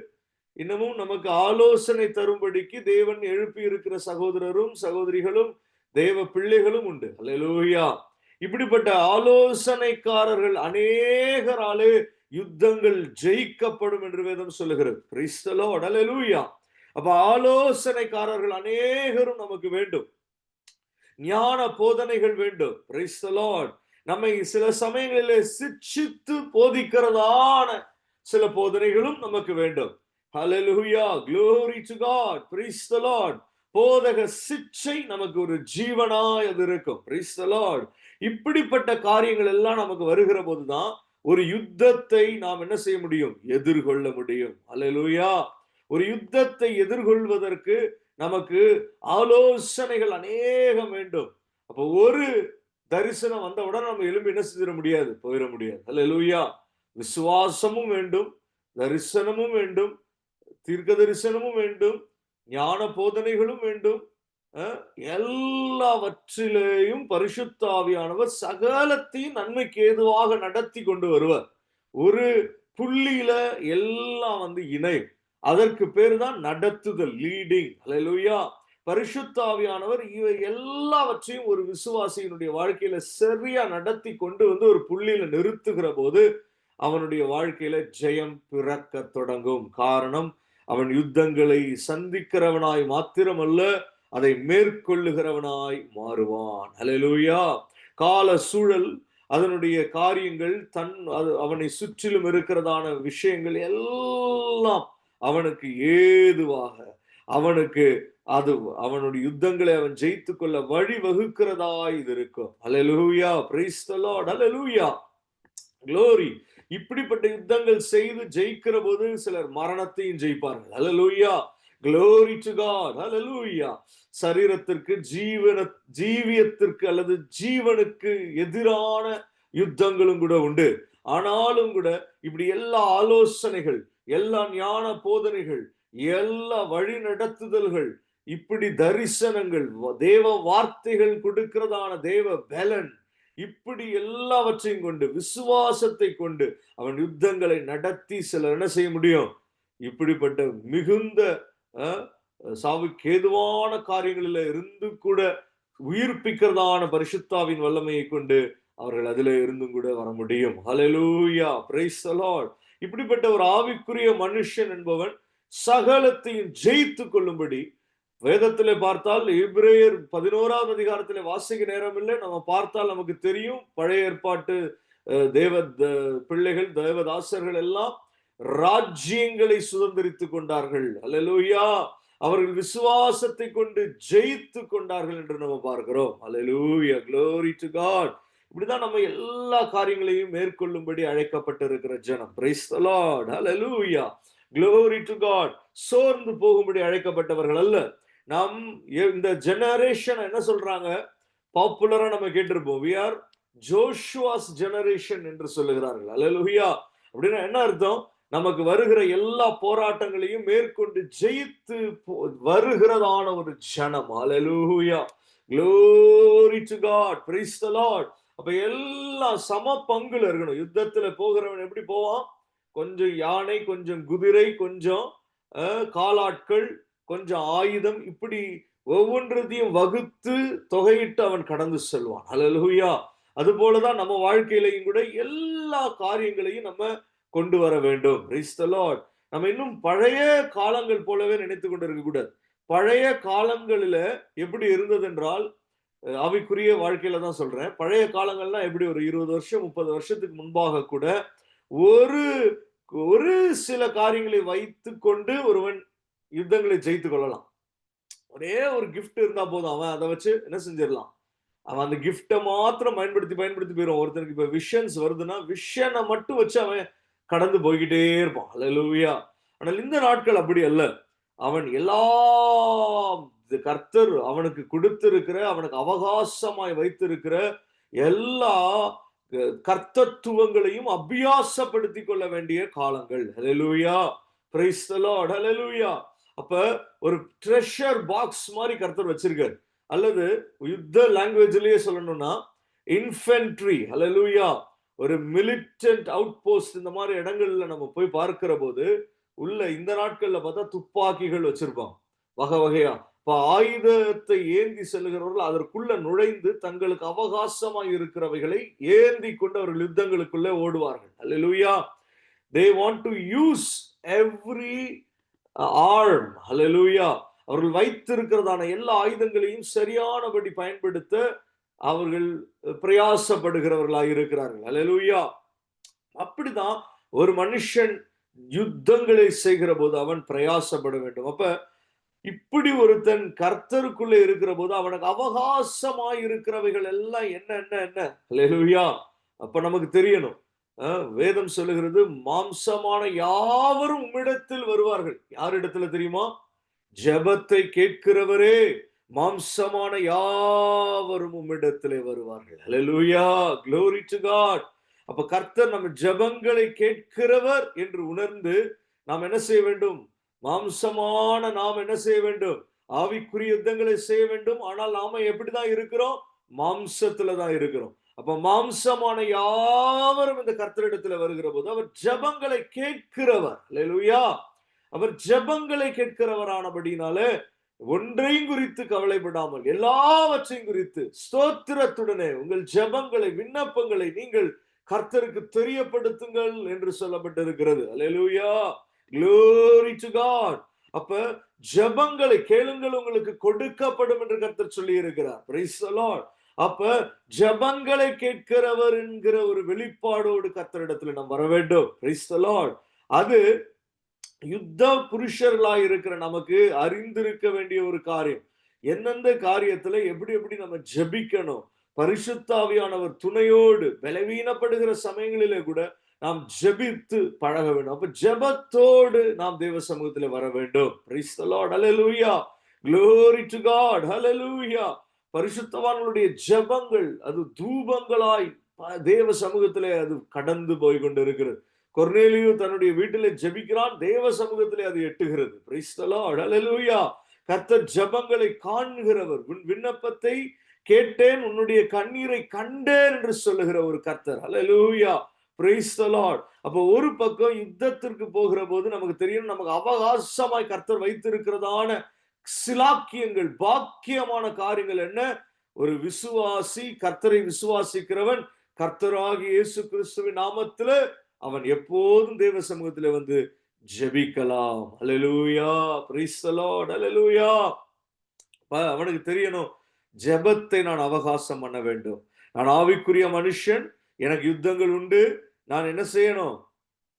இன்னமும் நமக்கு ஆலோசனை தரும்படிக்கு தேவன் எழுப்பி இருக்கிற சகோதரரும் சகோதரிகளும் தேவ பிள்ளைகளும் உண்டு. அல்லேலூயா. இப்படிப்பட்ட ஆலோசனைக்காரர்கள் அநேகராலே யுத்தங்கள் ஜெயிக்கப்படும் என்று வேதம் சொல்லுகிறது. Praise the lord. அல்லேலூயா. அப்ப ஆலோசனைக்காரர்கள் அநேகரும் நமக்கு வேண்டும். ஞான போதனைகள் வேண்டும். Praise the lord. நம்மை சில சமயங்களிலே சிட்சித்து போதிக்கிறதான சில போதனைகளும் நமக்கு வேண்டும். ஹalleluya, glory to God, praise the Lord. போதக சிட்சை நமக்கு ஒரு ஜீவனாய் அது இருக்கும். Price the Lord. இப்படிப்பட்ட காரியங்கள் எல்லாம் நமக்கு வருகிற போதுதான் ஒரு யுத்தத்தை நாம் என்ன செய்ய முடியும், எதிர்கொள்ள முடியும். அல்லேலூயா. ஒரு யுத்தத்தை எதிர்கொள்வதற்கு நமக்கு ஆலோசனைகள் அநேகம் வேண்டும். அப்போ ஒரு தரிசனம் வந்தவுடன் நம்ம எழும்பி என்ன செஞ்சிட முடியாது, போயிட முடியாது. அல்லேலூயா. விசுவாசமும் வேண்டும், தரிசனமும் வேண்டும், தீர்க்க தரிசனமும் வேண்டும், ஞான போதனைகளும் வேண்டும். எல்லாவற்றிலேயும் பரிசுத்த ஆவியானவர் சகலத்தையும் நன்மைக்கு ஏதுவாக நடத்தி கொண்டு வருவார். ஒரு புள்ளியில எல்லாம் இணையும். அதற்கு பேரு தான் நடத்துதல், லீடிங். அல்லேலூயா. பரிசுத்த ஆவியானவர் இவை எல்லாவற்றையும் ஒரு விசுவாசியினுடைய வாழ்க்கையில சரியா நடத்தி கொண்டு ஒரு புள்ளியில நிறுத்துகிற போது அவனுடைய வாழ்க்கையில ஜெயம் பிறக்க தொடங்கும். காரணம், அவன் யுத்தங்களை சந்திக்கிறவனாய் மாத்திரமல்ல, அதை மேற்கொள்ளுகிறவனாய் மாறுவான். அல்லேலூயா. கால சூழல், அதனுடைய காரியங்கள், அவனை சுற்றிலும் இருக்கிறதான விஷயங்கள் எல்லாம் அவனுக்கு ஏதுவாக, அவனுக்கு அவனுடைய யுத்தங்களை அவன் ஜெயித்து கொள்ள வழி வகுக்கிறதாய் இது இருக்கும். Hallelujah, praise the lord. Hallelujah, glory. இப்படிப்பட்ட யுத்தங்கள் செய்து ஜெயிக்கிற போது சிலர் மரணத்தையும் ஜெயிப்பார்கள். Hallelujah, glory to God. Hallelujah. சரீரத்திற்கு, ஜீவியத்திற்கு அல்லது ஜீவனுக்கு எதிரான யுத்தங்களும் கூட உண்டு. ஆனாலும் கூட இப்படி எல்லா ஆலோசனைகள், எல்லா ஞான போதனைகள், எல்லா வழி நடத்துதல்கள், இப்படி தரிசனங்கள், தேவ வார்த்தைகள் கொடுக்கிறதான தேவ பலன், இப்படி எல்லாவற்றையும் கொண்டு, விசுவாசத்தை கொண்டு அவன் யுத்தங்களை நடத்தி சிலர் என்ன செய்ய முடியும், இப்படிப்பட்ட மிகுந்த சாவுக்கு ஏதுவான காரியங்களில இருந்து கூட உயிர்ப்பிக்கிறதான பரிசுத்தாவின் வல்லமையை கொண்டு அவர்கள் அதிலே இருந்தும் கூட வர முடியும். ஹல்லேலூயா, பிரைஸ் தி லார்ட். இப்படிப்பட்ட ஒரு ஆவிக்குரிய மனுஷன் என்பவன் சகலத்தையும் ஜெயித்து கொள்ளும்படி வேதத்திலே பார்த்தால், எபிரேயர் 11வது அதிகாரத்திலே வாசிக்க நேரம் இல்லை, நம்ம பார்த்தால் நமக்கு தெரியும். பழைய ஏற்பாட்டு தேவ பிள்ளைகள், தேவதாசர்கள் எல்லாம் ராஜ்யங்களை சுதந்திரித்துக் கொண்டார்கள். அல்லேலூயா. அவர்கள் விசுவாசத்தை கொண்டு ஜெயித்து கொண்டார்கள் என்று நம்ம பார்க்கிறோம். அல்லேலூயா, glory to God. இப்படிதான் நம்ம எல்லா காரியங்களையும் மேற்கொள்ளும்படி அழைக்கப்பட்டிருக்கிற ஜனம். Price the Lord, hallelujah, glory to God. சோர்ந்து போகும்படி அழைக்கப்பட்டவர்கள் அல்ல. நாம் இந்த ஜெனரேஷன் என்ன சொல்றாங்க, பாப்புலரா நம்ம கேட்டிருப்போம், we are ஜோஷுவாஸ் ஜெனரேஷன் என்று சொல்லுகிறார்கள். ஹalleluya. அப்படின்னா என்ன அர்த்தம்? நமக்கு வருகிற எல்லா போராட்டங்களையும் மேற்கொண்டு ஜெயித்து வருகிறதான ஒரு ஜனம். ஹalleluya, glory to God, praise the Lord. அப்ப எல்லாம் சம பங்குல இருக்கணும். யுத்தத்துல போகிறவன் எப்படி போவான்? கொஞ்சம் யானை, கொஞ்சம் குதிரை, கொஞ்சம் காலாட்கள், கொஞ்சம் ஆயுதம், இப்படி ஒவ்வொன்றத்தையும் வகுத்து தொகையிட்டு அவன் கடந்து செல்வான். ஹalleluya. அது போலதான் நம்ம வாழ்க்கையிலையும் கூட எல்லா காரியங்களையும் நம்ம கொண்டு வர வேண்டும். praise the Lord. நம்ம இன்னும் பழைய காலங்கள் போலவே நினைத்து கொண்டு இருக்க கூடாது. பழைய காலங்களில எப்படி இருந்தது என்றால், ஆவிக்குரிய வாழ்க்கையில தான் சொல்றேன், பழைய காலங்கள்லாம் எப்படி ஒரு 20 வருஷம் 30 வருஷத்துக்கு முன்பாக கூட ஒரு ஒரு சில காரியங்களை வைத்து கொண்டு ஒருவன் யுத்தங்களை ஜெயித்து கொள்ளலாம். ஒரே ஒரு கிஃப்ட் இருந்தா போதும், அவன் அதை வச்சு என்ன செஞ்சிடலாம், அவன் அந்த கிஃப்டை மாத்திரம் பயன்படுத்தி போயிடும். ஒருத்தனுக்கு இப்ப விஷன்ஸ் வருதுன்னா விஷனை மட்டும் வச்சு அவன் கடந்து போய்கிட்டே இருப்பான். ஹalleluya. ஆனால் இந்த நாட்கள் அப்படி அல்ல. அவன் எல்லாம் கர்த்தர் அவனுக்கு கொடுத்திருக்கிற, அவனுக்கு அவகாசமாய் வைத்திருக்கிற எல்லா கர்த்தத்துவங்களையும் அபியாசப்படுத்திக் கொள்ள வேண்டிய காலங்கள். ஹalleluya, praise the Lord, hallelujah. அப்ப ஒரு ட்ரெஷர் பாக்ஸ் மாதிரி கர்த்தர் வச்சிருக்காரு. அல்லது யுத்த லாங்குவேஜ்லயே சொல்லணும்னா இன்ஃபென்ட்ரி, ஹalleluya, ஒரு மிலிட்டன்ட் அவுட் போஸ்ட், இந்த மாதிரி இடங்கள்ல நம்ம போய் பார்க்கிற போது உள்ள இந்த நாட்கள்ல பார்த்தா துப்பாக்கிகள் வச்சிருப்பாங்க வகை வகையா. இப்ப ஆயுதத்தை ஏந்தி செல்லுகிறவர்கள் அதற்குள்ள நுழைந்து தங்களுக்கு அவகாசமாய் இருக்கிறவைகளை ஏந்தி கொண்டு அவர்கள் யுத்தங்களுக்குள்ளே ஓடுவார்கள். ஹalleluya. They want to use every arm. ஹalleluya. அவர்கள் வைத்திருக்கிறதான எல்லா ஆயுதங்களையும் சரியானபடி பயன்படுத்த அவர்கள் பிரயாசப்படுகிறவர்களாக இருக்கிறார்கள். ஹalleluya. அப்படிதான் ஒரு மனுஷன் யுத்தங்களை செய்கிற போது அவன் பிரயாசப்பட வேண்டும். அப்ப இப்படி ஒருத்தன் கர்த்தருக்குள்ளே இருக்கிற போது அவனுக்கு அவகாசமாய் இருக்கிறவைகள் எல்லாம் என்ன என்ன என்ன ஹalleluya. அப்ப நமக்கு தெரியணும், வேதம் சொல்லுகிறது, மாம்சமான யாவரும் உம்மிடத்தில் வருவார்கள். யாரிடத்துல தெரியுமா? ஜெபத்தை கேட்கிறவரே, மாம்சமான யாவரும் உம்மிடத்திலே வருவார்கள். ஹalleluya, glory to God. அப்ப கர்த்தர் நம்ம ஜெபங்களை கேட்கிறவர் என்று உணர்ந்து நாம் என்ன செய்ய வேண்டும்? மாம்சமான நாம் என்ன செய்ய வேண்டும்? ஆவிக்குரிய யுத்தங்களை செய்ய வேண்டும். ஆனால் நாம எப்படிதான் இருக்கிறோம்? மாம்சத்துல தான் இருக்கிறோம். அப்ப மாம்சமான யாவரும் இந்த கர்த்தரிடத்துல வருகிற போது அவர் ஜெபங்களை கேட்கிறவர். ஹalleluya. அவர் ஜெபங்களை கேட்கிறவரானபடினாலே ஒன்றையும் குறித்து கவலைப்படாமல் எல்லாவற்றையும் குறித்து ஸ்தோத்திரத்துடனே உங்கள் ஜெபங்களை, விண்ணப்பங்களை நீங்கள் கர்த்தருக்கு தெரியப்படுத்துங்கள் என்று சொல்லப்பட்டிருக்கிறது. ஹalleluya, glory to God. அப்ப ஜெபங்களை கேளுங்கள், உங்களுக்கு கொடுக்கப்படும் என்று கர்த்தர் சொல்லி இருக்கிறார். praise the Lord. அப்ப ஜெபங்களை கேட்கிறவர் என்கிற ஒரு வெளிப்பாடோடு கர்த்தரிடத்துல நாம் வர வேண்டும். praise the Lord. அது யுத்த புருஷர்களாய் இருக்கிற நமக்கு அறிந்திருக்க வேண்டிய ஒரு காரியம். எந்தெந்த காரியத்துல எப்படி எப்படி நம்ம ஜெபிக்கணும், பரிசுத்த ஆவியானவர் துணையோடு பலவீனப்படுகிற சமயங்களிலே கூட நாம் ஜெபித்து பழக வேண்டும். அப்ப ஜெபத்தோடு நாம் தேவ சமூகத்தில் வர வேண்டும். praise the Lord, hallelujah, glory to God, hallelujah. பரிசுத்தவான்களுடைய ஜெபங்கள் அது தூபங்களாய் தேவ சமூகத்திலே அது கடந்து போய் கொண்டிருக்கிறது. கொர்நேலியு தன்னுடைய வீட்டிலே ஜெபிக்கிறான், தேவ சமூகத்திலே அது எட்டுகிறது. praise the Lord, hallelujah. கர்த்தர் ஜெபங்களை காண்கிறவர். விண்ணப்பத்தை கேட்டேன், உன்னுடைய கண்ணீரை கண்டேன் என்று சொல்லுகிற ஒரு கர்த்தர். ஹalleluya, praise the Lord. அப்ப ஒரு பக்கம் யுத்தத்திற்கு போகிற போது நமக்கு தெரியும், நமக்கு அவகாசமாய் கர்த்தர் வைத்திருக்கிறதான சிலாக்கியங்கள், பாக்கியமான காரியங்கள் என்ன? ஒரு விசுவாசி, கர்த்தரை விசுவாசிக்கிறவன் கர்த்தராகிய இயேசு கிறிஸ்துவின் நாமத்தில அவன் எப்போதும் தேவ சமூகத்திலே வந்து ஜெபிக்கலாம். ஹalleluya, praise the Lord, hallelujah. அவனுக்கு தெரியணும், ஜெபத்தை நான் அவகாசம் பண்ண வேண்டும். நான் ஆவிக்குரிய மனுஷன், எனக்கு யுத்தங்கள் உண்டு. நான் என்ன செய்யணும்?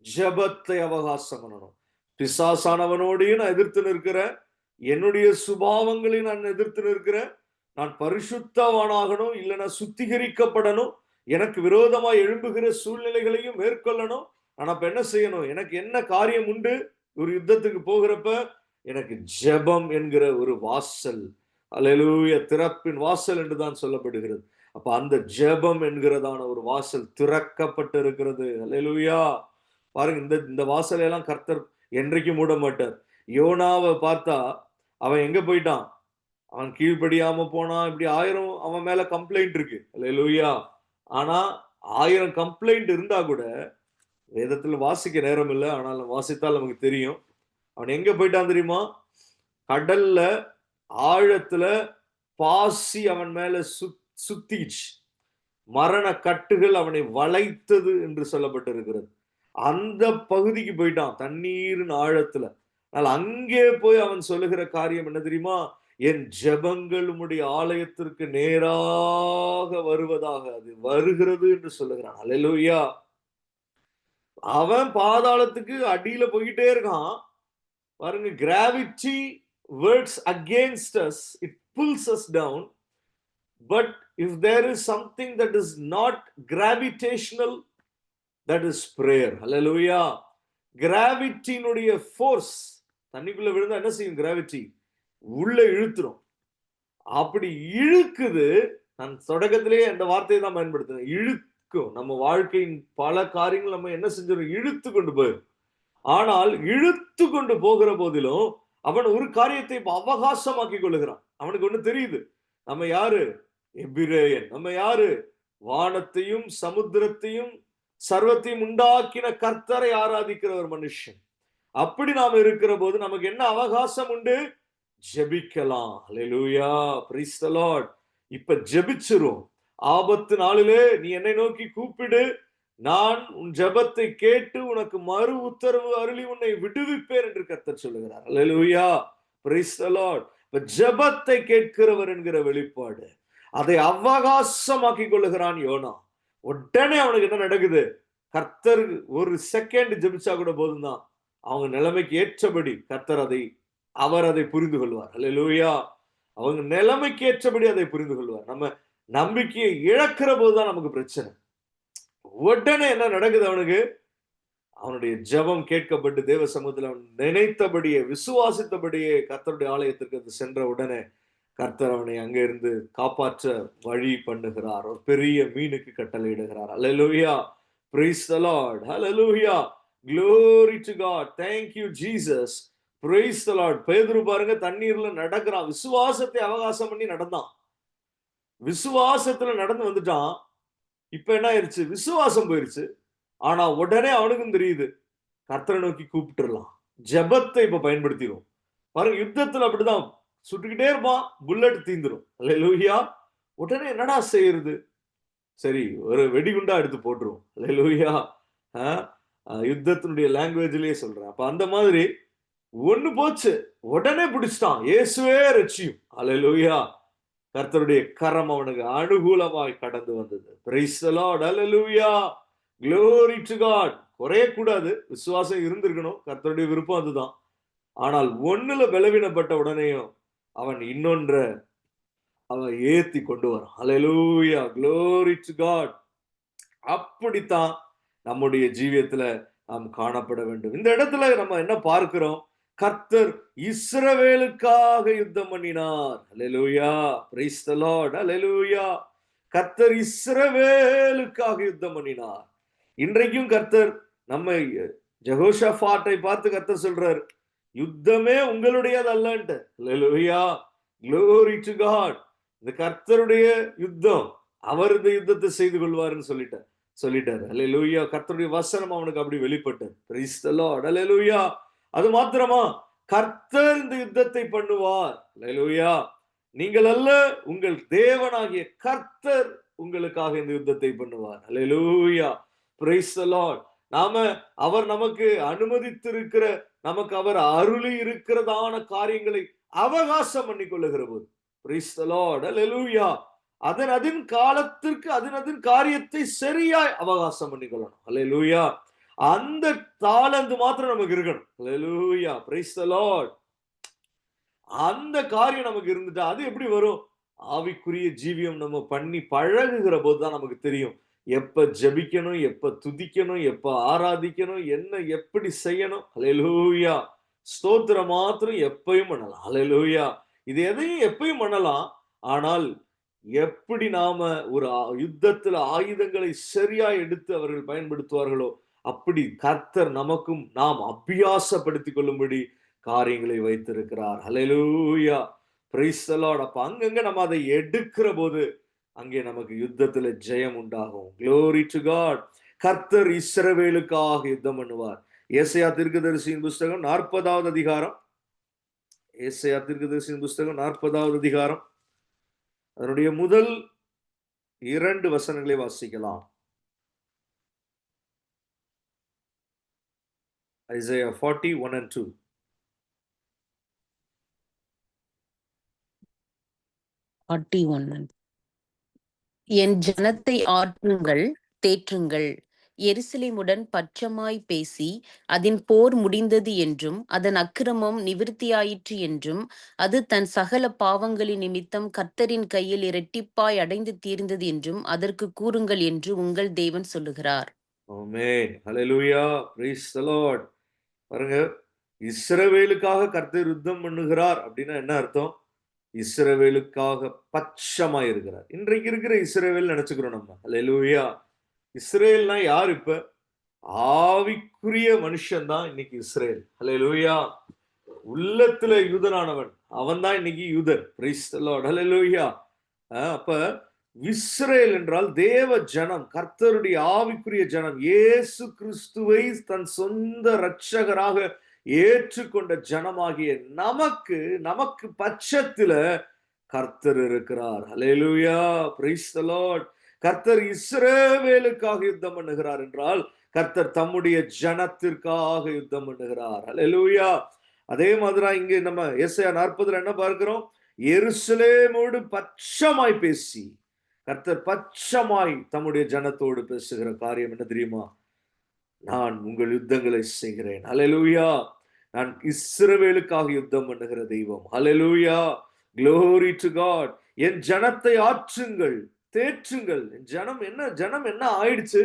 ஜெபத்தை அவகாசம் பண்ணணும். பிசாசானவனோடையும் நான் எதிர்த்து நிற்கிறேன், என்னுடைய சுபாவங்களையும் நான் எதிர்த்து நிற்கிறேன். நான் பரிசுத்தவானாகணும், இல்லைன்னா சுத்திகரிக்கப்படணும். எனக்கு விரோதமாய் எழும்புகிற சூழ்நிலைகளையும் மேற்கொள்ளணும். ஆனா இப்ப என்ன செய்யணும்? எனக்கு என்ன காரியம் உண்டு? ஒரு யுத்தத்துக்கு போகிறப்ப எனக்கு ஜெபம் என்கிற ஒரு வாசல், அல்லேலூயா, திறப்பின் வாசல் என்றுதான் சொல்லப்படுகிறது. அப்ப அந்த ஜெபம் என்கிறதான ஒரு வாசல் திறக்கப்பட்டு இருக்கிறது. அல்லேலூயா. பாருங்க, இந்த இந்த வாசலை எல்லாம் கர்த்தர் என்றைக்கும் மூட மாட்டார். யோனாவை பார்த்தா அவன் எங்க போயிட்டான்? அவன் கீழ்ப்படியாம போனான். இப்படி 1000 அவன் மேல கம்ப்ளைண்ட் இருக்கு. அல்லேலூயா. ஆனா 1000 கம்ப்ளைண்ட் இருந்தா கூட வேதத்துல வாசிக்க நேரம் இல்ல. ஆனாலும் வாசித்தால் நமக்கு தெரியும். அவன் எங்க போயிட்டான் தெரியுமா? கடல்ல ஆழத்துல பாசி அவன் மேல சுத்திச்சு. மரண கட்டுகள் அவனை வளைத்தது என்று சொல்லப்பட்டிருக்கிறது. அந்த பகுதிக்கு போயிட்டான், தண்ணீரின் ஆழத்துல. ஆனால் அங்கே போய் அவன் சொல்லுகிற காரியம் என்ன தெரியுமா? என் ஜெபங்கள் உம்முடைய ஆலயத்திற்கு நேராக வருவதாக, அது வருகிறது என்று சொல்லுகிறான். அல்லேலூயா. அவன் பாதாளத்துக்கு அடியில போயிட்டே இருக்கான். பாருங்க, gravity works against us, it pulls us down. But if there is something that is not gravitational, that is prayer. Hallelujah. கிராவிட்டியினுடைய ஃபோர்ஸ், தண்ணிக்குள்ள விழுந்தா என்ன செய்யும்? கிராவிட்டி உள்ள இழுத்துரும். அப்படி இழுக்குது. நான் தொடக்கத்திலேயே அந்த வார்த்தையை தான் பயன்படுத்தினேன். இழுக்கும். நம்ம வாழ்க்கையின் பல காரியங்கள் நம்ம என்ன செஞ்சிடும்? இழுத்து கொண்டு போயிடும். ஆனால் இழுத்து கொண்டு போகிற போதிலும் அவன் ஒரு காரியத்தை அவகாசமாக்கி கொள்ளுகிறான். அவனுக்கு ஒண்ணு தெரியுது, நம்ம யாரு? எபிரேயன். நம்ம யாரு? வானத்தையும் சமுத்திரத்தையும் சர்வத்தையும் உண்டாக்கின கர்த்தரை ஆராதிக்கிற ஒரு மனுஷன். அப்படி நாம இருக்கிற போது நமக்கு என்ன அவகாசம் உண்டு? ஜெபிக்கலாம். அல்லேலூயா, பிரைஸ் தி லார்ட். இப்ப ஜெபிச்சிரும். ஆபத்து நாளிலே நீ என்னை நோக்கி கூப்பிடு, நான் உன் ஜெபத்தை கேட்டு உனக்கு மறு உத்தரவு அருளி உன்னை விடுவிப்பேன் என்று கர்த்தர் சொல்லுகிறார். அல்லேலூயா, பிரைஸ் தி லார்ட். இப்ப ஜெபத்தை கேட்கிறவர் என்கிற வெளிப்பாடு, அதை அவகாசமாக்கி கொள்ளுகிறான் யோனா. உடனே அவனுக்கு என்ன நடக்குது? கர்த்தர் ஒரு செகண்ட் ஜெபிச்சா கூட போதும் தான், அவங்க நிலைமைக்கு ஏற்றபடி கர்த்தர் அவர் அதை புரிந்து கொள்வார். அல்லேலூயா. அவங்க நிலைமைக்கு ஏற்றபடி அதை புரிந்து கொள்வார். நம்ம நம்பிக்கையை இழக்கிற போதுதான் நமக்கு பிரச்சனை. உடனே என்ன நடக்குது? அவனுக்கு அவனுடைய ஜெபம் கேட்கப்பட்டு தேவ சமூகத்தில் அவன் நினைத்தபடியே விசுவாசித்தபடியே கர்த்தருடைய ஆலயத்திற்கு சென்ற உடனே கர்த்தர் அவனை அங்கே இருந்து காப்பாற்ற வழி பண்ணுகிறார். ஒரு பெரிய மீனுக்கு கட்டளையிடுகிறார். அல்லேலூயா, praise the Lord, hallelujah, glory to God, thank you Jesus, praise the Lord. பேதுரு பாருங்க, தண்ணீர்ல நடக்கிறான். விசுவாசத்தை அவகாசம் பண்ணி நடந்தான். விசுவாசத்துல நடந்து வந்துட்டான். இப்ப என்ன ஆயிருச்சு? விசுவாசம் போயிருச்சு. ஆனா உடனே அவனுக்கும் தெரியுது, கர்த்தரை நோக்கி கூப்பிட்டுறலாம். ஜெபத்தை இப்ப பயன்படுத்திடும். பாருங்க, யுத்தத்துல அப்படிதான் சுட்டுக்கிட்டே இருப்பான், புல்லட் தீந்துரும். அல்லேலூயா. உடனே என்னடா செய்யறது? சரி, ஒரு வெடிகுண்டா எடுத்து போட்டுருவோம். அல்லேலூயா. யுத்தத்தினுடைய லாங்குவேஜ்லயே சொல்றேன். அப்ப அந்த மாதிரி ஒண்ணு போச்சு, உடனே பிடிச்சிட்டான். இயேசுவே ரட்சியும். அல்லேலூயா. கர்த்தருடைய கரம் அவனுக்கு அனுகூலமாய் கடந்து வந்தது. Price the lord, hallelujah, glory to God. குறைய கூடாது, விசுவாசம் இருந்திருக்கணும். கர்த்தருடைய விருப்பம் அதுதான். ஆனால் ஒண்ணுல பலவீனப்பட்ட உடனேயும் அவன் இன்னொன்ற அவன் ஏத்தி கொண்டு வரான். அல்லேலூயா, glory to God. அப்படித்தான் நம்முடைய ஜீவியத்துல நாம் காணப்பட வேண்டும். இந்த இடத்துல நம்ம என்ன பார்க்கிறோம்? கர்த்தர் இஸ்ரவேலுக்காக யுத்தம் பண்ணினார். அல்லேலூயா, பிரைஸ் தி லார்ட், அல்லேலூயா. கர்த்தர் இஸ்ரவேலுக்காக யுத்தம் பண்ணினார். இன்றைக்கும் கர்த்தர் நம்மை, ஜெகோஷாபாத்தை பார்த்து கர்த்தர் சொல்றார், யுத்தமே உங்களுடையது அல்லன்ட்டு. அல்லேலூயா, glory to God. இந்த கர்த்தருடைய யுத்தம், அவர் இந்த யுத்தத்தை செய்து கொள்வார்னு சொல்லிட்டாரு. அல்லேலூயா. கர்த்தருடைய வசனம் அவனுக்கு அப்படி வெளிப்பட்டது. பிரைஸ் தி லார்ட், அல்லேலூயா. அது மாத்திரமா? கர்த்தர் இந்த யுத்தத்தை பண்ணுவார். அல்லேலூயா. நீங்கள் அல்ல, உங்கள் தேவனாகிய கர்த்தர் உங்களுக்காக இந்த யுத்தத்தை பண்ணுவார். அல்லேலூயா, பிரைஸ் தி லார்ட். அவர் நமக்கு அனுமதித்திருக்கிற, நமக்கு அவர் அருளி இருக்கிறதான காரியங்களை அவகாசம் பண்ணி கொள்ளுகிற போது, பிரைஸ் தி லார்ட், அல்லேலூயா, அதன் காலத்திற்கு அதன் காரியத்தை சரியாய் அவகாசம் பண்ணிக்கொள்ளணும். அல்லேலூயா. அந்த தாளந்து மாத்திரம் நமக்கு இருக்கணும். அல்லேலூயா, பிரைஸ் தி லார்ட். அந்த காரியம் நமக்கு இருந்துட்டா அது எப்படி வரும்? ஆவிக்குரிய ஜீவியம் நம்ம பண்ணி பழகுகிற போதுதான் நமக்கு தெரியும், எப்ப ஜெபிக்கணும், எப்ப துதிக்கணும், எப்ப ஆராதிக்கணும், என்ன எப்படி செய்யணும். ஹல்லேலூயா. ஸ்தோத்திரம் மாத்திரம் எப்பயும் பண்ணலாம். ஹல்லேலூயா. இது எதையும் எப்பயும் பண்ணலாம். ஆனால் எப்படி நாம ஒரு யுத்தத்துல ஆயுதங்களை சரியா எடுத்து அவர்கள் பயன்படுத்துவார்களோ, அப்படி கர்த்தர் நமக்கும் நாம் அபியாசப்படுத்திக் கொள்ளும்படி காரியங்களை வைத்திருக்கிறார். ஹல்லேலூயா. Praise the lord. அப்ப அங்கங்க நம்ம அதை எடுக்கிற போது அங்கே நமக்கு யுத்தத்துல ஜெயம் உண்டாகும். Glory to God. கர்த்தர் இஸ்ரவேலுக்காக யுத்தம் பண்ணுவார். ஏசாயா தீர்க்கதரிசியின் புஸ்தகம் 40வது அதிகாரம். ஏசாயா தீர்க்கதரிசியின் புஸ்தகம் 40வது அதிகாரம். அதனுடைய முதல் 2 வசனங்களை வாசிக்கலாம். Isaiah 40:1 and 2. 41. என் ஜனத்தை ஆற்றுங்கள், தேற்றுங்கள். எருசலேமுடன் பட்சமாய் பேசி, அதன் போர் முடிந்தது என்றும், அதன் அக்கிரமம் நிவிர்த்தியாயிற்று என்றும், அது தன் சகல பாவங்களின் நிமித்தம் கர்த்தரின் கையில் இரட்டிப்பாய் அடைந்து தீர்ந்தது என்றும் அதற்கு கூறுங்கள் என்று உங்கள் தேவன் சொல்லுகிறார். Amen. Hallelujah. Praise the lord. பாருங்க, இஸ்ரவேலுக்காக கர்த்தர் யுத்தம் பண்ணுகிறார் அப்படின்னா என்ன அர்த்தம்? இஸ்ரவேலுக்காக பட்சமா இருக்கிறார். இன்றைக்கு இருக்கிற இஸ்ரவேல் நினைச்சுக்கிறோம் நம்ம. ஹல்லேலூயா. இஸ்ரேல்னா யார் இப்ப? ஆவிக்குரிய மனுஷன் தான் இன்னைக்கு இஸ்ரேல். ஹல்லேலூயா. உள்ளத்துல யூதனானவன் அவன் தான் இன்னைக்கு யூதன். Praise the lord. ஹல்லேலூயா. அப்ப இஸ்ரேல் என்றால் தேவ ஜனம், கர்த்தருடைய ஆவிக்குரிய ஜனம், இயேசு கிறிஸ்துவை தன் சொந்த இரட்சகராக ஏற்றுக்கொண்ட ஜனமாகிய நமக்கு பட்சத்துல கர்த்தர் இருக்கிறார். ஹல்லேலூயா. Praise the lord. கர்த்தர் இஸ்ரவேலுக்காக யுத்தம் பண்ணுகிறார் என்றால் கர்த்தர் தம்முடைய ஜனத்திற்காக யுத்தம் பண்ணுகிறார். ஹல்லேலூயா. அதே மாதிரி இங்க நம்ம ஏசாயா 40 என்ன பார்க்கிறோம்? எருசலேமோடு பட்சமாய் பேசி, கர்த்தர் பட்சமாய் தம்முடைய ஜனத்தோடு பேசுகிற காரியம் என்ன தெரியுமா? நான் உங்கள் யுத்தங்களை செய்கிறேன். ஹல்லேலூயா. நான் இஸ்ரவேலுக்காக யுத்தம் பண்ணுகிற தெய்வம். ஹல்லேலூயா. Glory to God. என் ஜனத்தை ஆற்றுங்கள், தேற்றுங்கள். ஜனம் என்ன ஆயிடுச்சு?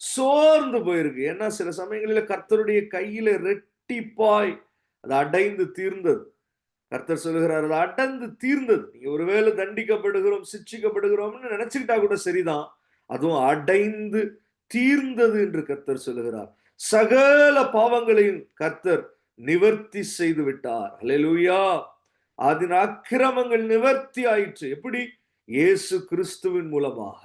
சோர்ந்து போயிருக்கு. ஏன்னா சில சமயங்களில் கர்த்தருடைய கையில ரெட்டிப்பாய் அது அடைந்து தீர்ந்தது. கர்த்தர் சொல்லுகிறார், அது அடைந்து தீர்ந்தது. நீங்க ஒருவேளை தண்டிக்கப்படுகிறோம், சிட்சிக்கப்படுகிறோம்னு நினைச்சுக்கிட்டா கூட சரிதான். அதுவும் அடைந்து தீர்ந்தது என்று கர்த்தர் சொல்லுகிறார். சகல பாவங்களையும் கர்த்தர் நிவர்த்தி செய்து விட்டார். ஹல்லேலூயா. அதன் அக்கிரமங்கள் நிவர்த்தி ஆயிற்று. எப்படி? இயேசு கிறிஸ்துவின் மூலமாக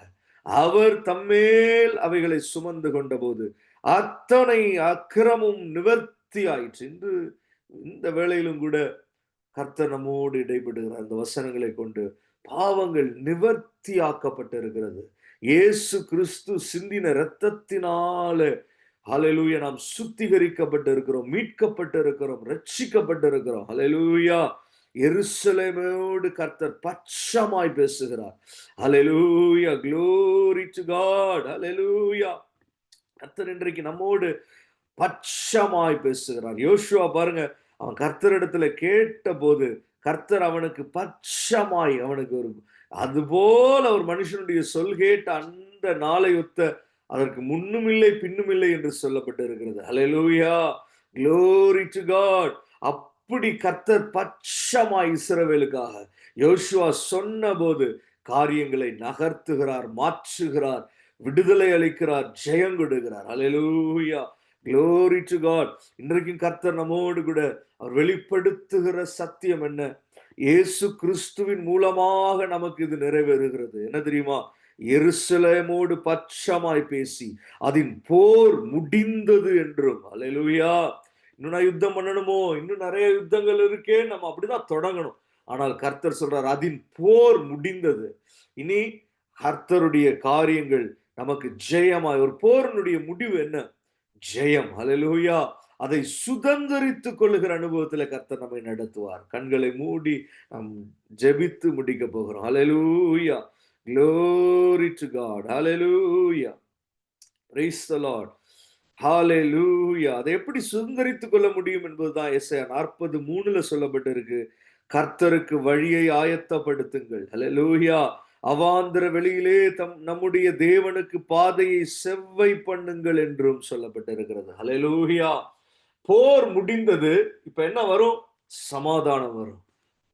அவர் தம்மேல் அவைகளை சுமந்து கொண்ட போது அத்தனை அக்கிரமும் நிவர்த்தி ஆயிற்று. இன்று இந்த வேளையிலும் கூட கர்த்தர் நம்மோடு இடைபடுகிறார். அந்த வசனங்களை கொண்டு பாவங்கள் நிவர்த்தியாக்கப்பட்டிருக்கிறது. இயேசு கிறிஸ்து சிந்தின இரத்தத்தினால ஹல்லேலூயா நாம் சுத்திகரிக்கப்பட்டு இருக்கிறோம், மீட்கப்பட்டு இருக்கிறோம், ரட்சிக்கப்பட்டு இருக்கிறோம். ஹல்லேலூயா. எருசலேமோடு கர்த்தர் பட்சமாய் பேசுகிறார். ஹல்லேலூயா. Glory to God. ஹல்லேலூயா. கர்த்தர் இன்றைக்கு நம்மோடு பட்சமாய் பேசுகிறார். யோசுவா பாருங்க, அவன் கர்த்தரிடத்துல கேட்ட போது கர்த்தர் அவனுக்கு பட்சமாய் அவனுக்கு ஒரு அதுபோல ஒரு மனுஷனுடைய சொல் கேட்ட அந்த நாளை ஒத்த அதற்கு முன்னும் இல்லை பின்னும் இல்லை என்று சொல்லப்பட்டு இருக்கிறது. ஹல்லேலூயா. Glory to God. அப்படி கர்த்தர் பட்சமாய் இஸ்ரவேலுக்காக யோசுவா சொன்ன போது காரியங்களை நகர்த்துகிறார், மாற்றுகிறார், விடுதலை அளிக்கிறார், ஜெயம் கொடுக்கிறார். ஹல்லேலூயா. Glory to God. இன்றைக்கும் கர்த்தர் நம்மோடு கூட அவர் வெளிப்படுத்துகிற சத்தியம் என்ன? இயேசு கிறிஸ்துவின் மூலமாக நமக்கு இது நிறைவேறுகிறது. என்ன தெரியுமா? எருசலேமோடு பட்சமாய் பேசி அதன் போர் முடிந்தது என்றும். ஹல்லேலூயா. இன்னும் நான் யுத்தம் பண்ணணுமோ? இன்னும் நிறைய யுத்தங்கள் இருக்கே, நம்ம அப்படிதான் தொடங்கணும். ஆனால் கர்த்தர் சொல்றார், அதன் போர் முடிந்தது. இனி கர்த்தருடைய காரியங்கள் நமக்கு ஜெயமாய். ஒரு போரினுடைய முடிவு என்ன? ஜெயம். ஹல்லேலூயா. அதை சுதந்திரித்துக் கொள்ளுகிற அனுபவத்துல கர்த்தர் நம்மை நடத்துவார். கண்களை மூடி நாம் ஜெபித்து முடிக்க போகிறோம். ஹல்லேலூயா. Glory to God. Hallelujah. Praise the Lord. Hallelujah. அதை எப்படி சுதந்திரித்துக் கொள்ள முடியும் என்பதுதான் எஸ்ஐயா 40:3 சொல்லப்பட்டிருக்கு. கர்த்தருக்கு வழியை ஆயத்தப்படுத்துங்கள். ஹல்லேலூயா. அவாந்திர வெளியிலே நம்முடைய தேவனுக்கு பாதையை செவ்வை பண்ணுங்கள் என்றும் சொல்லப்பட்டிருக்கிறது. ஹல்லேலூயா. போர் முடிந்தது, இப்ப என்ன வரும்? சமாதானம் வரும்.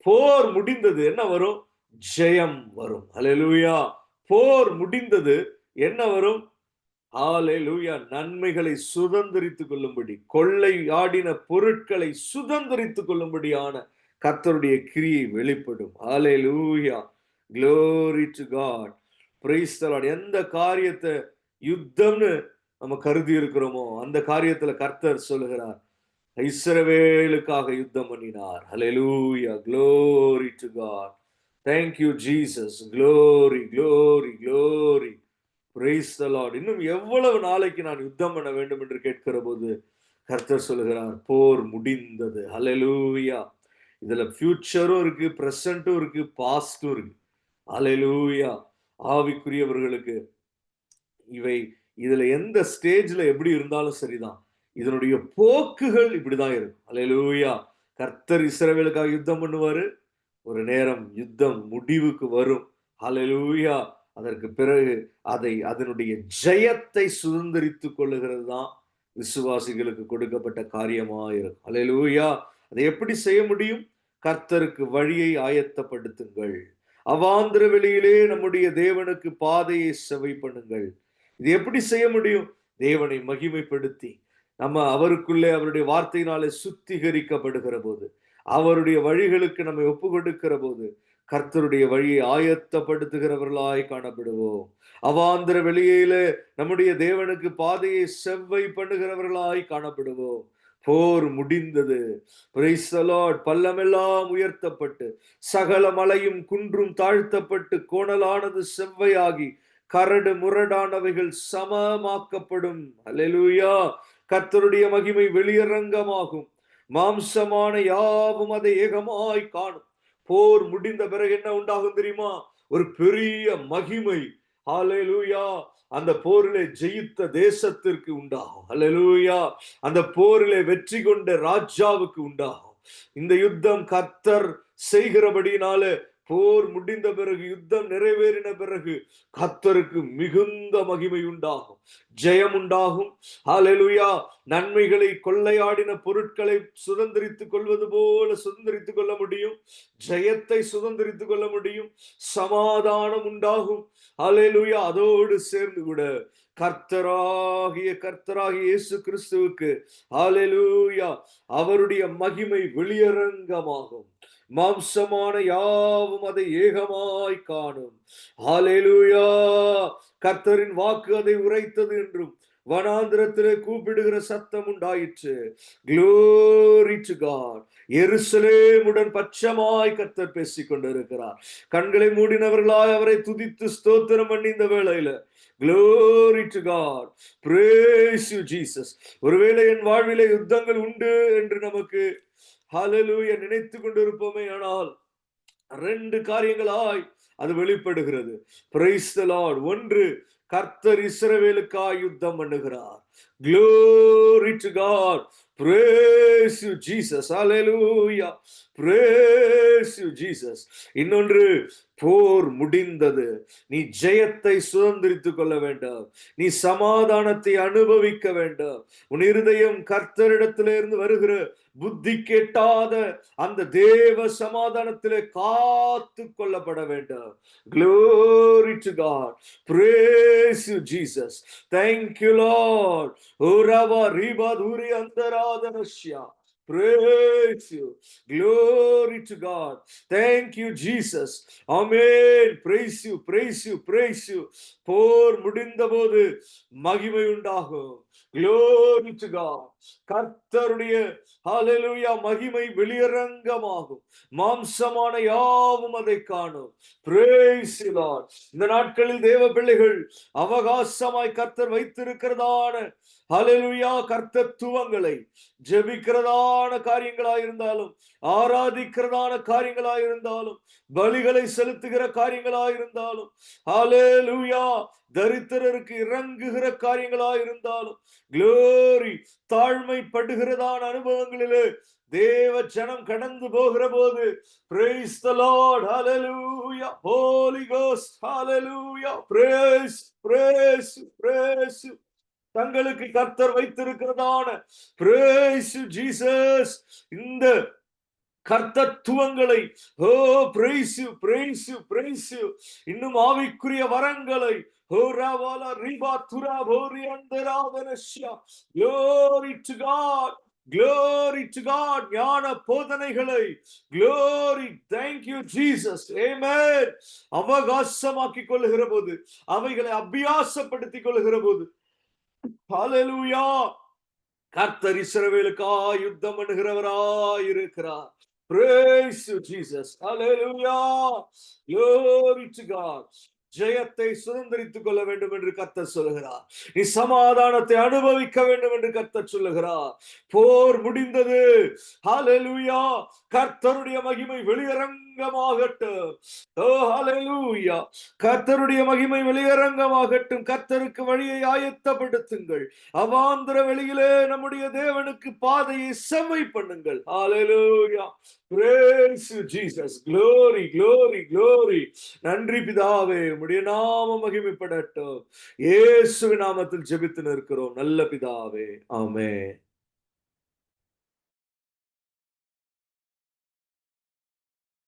போர் முடிந்தது, என்ன வரும்? ஜெயம் வரும். ஹல்லேலூயா. போர் முடிந்தது, என்ன வரும்? ஹல்லேலூயா. நன்மைகளை சுதந்தரித்துக் கொள்ளும்படி, கொள்ளை ஆடின பொருட்களை சுதந்தரித்துக் கொள்ளும்படியான கர்த்தருடைய கிரியை வெளிப்படும். ஹல்லேலூயா. Glory to God. Praise the Lord. எந்த காரியத்தை யுத்தம்னு நம்ம கருதி இருக்கிறோமோ அந்த காரியத்துல கர்த்தர் சொல்லுகிறார், இஸ்ரவேலுக்காக யுத்தம் பண்ணினார். Hallelujah. Glory to God. Thank you Jesus. Glory, glory, glory. Praise the Lord. இன்னும் எவ்வளவு நாளைக்கு நான் யுத்தம் பண்ண வேண்டும் என்று கேட்கிற போது கர்த்தர் சொல்லுகிறார், போர் முடிந்தது. Hallelujah. இதுல ஃபியூச்சரும் இருக்கு, பிரசன்ட்டும் இருக்கு, பாஸ்டும் இருக்கு. ஹல்லேலூயா. ஆவிக்குரியவர்களுக்கு இவை இதுல எந்த ஸ்டேஜ்ல எப்படி இருந்தாலும் சரிதான், இதனுடைய போக்குகள் இப்படிதான் இருக்கும். ஹல்லேலூயா. கர்த்தர் இஸ்ரவேலுக்காக யுத்தம் பண்ணுவாரு, ஒரு நேரம் யுத்தம் முடிவுக்கு வரும். ஹல்லேலூயா. அதற்கு பிறகு அதனுடைய ஜெயத்தை சுதந்திரித்துக் கொள்ளுகிறது தான் விசுவாசிகளுக்கு கொடுக்கப்பட்ட காரியமா இருக்கும். ஹல்லேலூயா. அதை எப்படி செய்ய முடியும்? கர்த்தருக்கு வழியை ஆயத்தப்படுத்துங்கள். அவாந்திர வெளியிலே நம்முடைய தேவனுக்கு பாதையை செவை பண்ணுங்கள். இது எப்படி செய்ய முடியும்? தேவனை மகிமைப்படுத்தி நம்ம அவருக்குள்ளே அவருடைய வார்த்தையினாலே சுத்திகரிக்கப்படுகிற போது, அவருடைய வழிகளுக்கு நம்மை ஒப்பு கொடுக்கிற போது கர்த்தருடைய வழியை ஆயத்தப்படுத்துகிறவர்களாய் காணப்படுவோம். அவாந்திர வெளியிலே நம்முடைய தேவனுக்கு பாதையை செவ்வை பண்ணுகிறவர்களாய் காணப்படுவோம். போர் முடிந்தது. Praise the Lord. பள்ளமெல்லாம் உயர்த்தப்பட்டு சகல மலையும் குன்றும் தாழ்த்தப்பட்டு கோணலானது செவ்வையாகி கரடு முரடானவைகள் சமமாக்கப்படும். அல்லேலூயா. கர்த்தருடைய மகிமை வெளியரங்கமாகும். மாம்சமான யாவும் அதை ஏகமாய் காணும். போர் முடிந்த பிறகு என்ன உண்டாகும் தெரியுமா? ஒரு பெரிய மகிமை. ஹல்லேலூயா. அந்த போரிலே ஜெயித்த தேசத்திற்கு உண்டாகும். ஹல்லேலூயா. அந்த போரிலே வெற்றி கொண்ட ராஜாவுக்கு உண்டாகும். இந்த யுத்தம் கர்த்தர் செய்கிறபடினாலே போர் முடிந்த பிறகு, யுத்தம் நிறைவேறின பிறகு கர்த்தருக்கு மிகுந்த மகிமை உண்டாகும், ஜெயம் உண்டாகும். ஹல்லேலூயா. நன்மைகளை கொள்ளையாடின பொருட்களை சுதந்திரித்துக் கொள்வது போல சுதந்திரித்துக் கொள்ள முடியும். ஜெயத்தை சுதந்திரித்துக் கொள்ள முடியும். சமாதானம் உண்டாகும். ஹல்லேலூயா. அதோடு சேர்ந்து கூட கர்த்தராகிய இயேசு கிறிஸ்துவுக்கு ஹல்லேலூயா அவருடைய மகிமை வெளியரங்கமாகும். மாம்சமான யாவும் அதை ஏகமாய் காணும். ஹல்லேலூயா. கர்த்தரின் வாக்கு அதை உரைத்தது என்றும் வனாந்திரத்திலே கூப்பிடுகிற சத்தம் உண்டாயிற்று. Glory to God. எருசலேமுடன் பட்சமாய் கர்த்தர் பேசிக் கொண்டிருக்கிறார். கண்களை மூடினவர்களாய் அவரை துதித்து ஸ்தோத்திரம் பண்ணி இந்த வேளையில Glory to God. Praise you Jesus. ஒருவேளை என் வாழ்விலே யுத்தங்கள் உண்டு என்று நமக்கு ஹல்லேலூயா நினைத்து கொண்டிருப்போமே, ஆனால் 2 காரியங்களாய் அது வெளிப்படுகிறது. Praise the Lord. ஒன்று, கர்த்தர் இஸ்ரவேலுக்காய் யுத்தம் பண்ணுகிறார். Glory to God. Praise you Jesus. Hallelujah. Praise you Jesus. இன்னொன்று, போர் முடிந்தது. நீ ஜெயத்தை சுதந்திரித்துக் கொள்ள வேண்டும். நீ சமாதானத்தை அனுபவிக்க வேண்டும். உன் இருதயம் கர்த்தரிடத்திலிருந்து வருகிற புத்தி கேட்டாத அந்த தேவ சமாதானத்திலே காத்து கொள்ளப்பட வேண்டும். Glory to God. Praise you Jesus. Thank you Lord. Orava riba duri antaradhanasya. Praise you. Glory to God. Thank you Jesus. Amen. Praise you, praise you, praise you. போர் முடிந்தபோது மகிமை உண்டாகும். Glory to God. கர்த்தருடைய ஹல்லேலூயா மகிமை வெளியரங்கமாகும். மாம்சமான யாவும் அதை காணும். Praise you Lord. இந்த நாட்களில் தேவ பிள்ளைகள் அவகாசமாய் கர்த்தர் வைத்திருக்கிறதான ஹல்லேலூயா கர்த்தத்துவங்களை ஜெபிக்கிறதான காரியங்களாயிருந்தாலும், ஆராதிக்கிறதான காரியங்களாயிருந்தாலும், பலிகளை செலுத்துகிற காரியங்களாயிருந்தாலும், ஹல்லேலூயா தரித்திரருக்கு இறங்குகிற காரியங்களா இருந்தாலும், glory, தாழ்மைப்படுகிறதான அனுபவங்களிலே தேவ ஜனம் கடந்து போகிற போது, praise the Lord, hallelujah, Holy Ghost, hallelujah, praise, praise, praise, தங்களுக்கு கர்த்தர் வைத்திருக்கிறதான praise Jesus, இந்த கர்த்தத்துவங்களை, ஓ praise you, praise you, praise you, இன்னும் ஆவிக்குரிய வரங்களை, ஓ ராவாலா ரிபா துரா போரி அந்தராவனஷ்யா, glory to God, glory to God, ஞான போதனைகளை, glory, thank you Jesus, amen, அவகாசமாக்கிக் கொள்ளுகிற போது, அவைகளை அபியாசப்படுத்திக் கொள்ளுகிற போது, ஹalleluya, கர்த்தர் இஸ்ரவேலுக்காய் யுத்தம் பண்ணுகிறவராய் இருக்கிறார். Praise you, Jesus. Hallelujah. Glory to God. ஜெயத்தை சுதந்திரித்துக் கொள்ள வேண்டும் என்று கர்த்தர் சொல்லுகிறார். நீ சமாதானத்தை அனுபவிக்க வேண்டும் என்று கர்த்தர் சொல்லுகிறார். போர் முடிந்தது. ஹalleluya. கர்த்தருடைய மகிமை வெளியரங்கமாகட்டும். ஓ ஹalleluya. கர்த்தருடைய மகிமை வெளியரங்கமாகட்டும். கர்த்தருக்கு வழியை ஆயத்தப்படுத்துங்கள். அவாந்தர வெளியிலே நம்முடைய தேவனுக்கு பாதையை செவ்வை பண்ணுங்கள். ஹalleluya. Praise you, Jesus. Glory, glory, glory. நன்றி பிதாவே, உம்முடைய நாமம் மகிமைப்படட்டும். இயேசுவின் நாமத்தில் ஜெபித்து நிற்கிறோம் நல்ல பிதாவே. ஆமென்.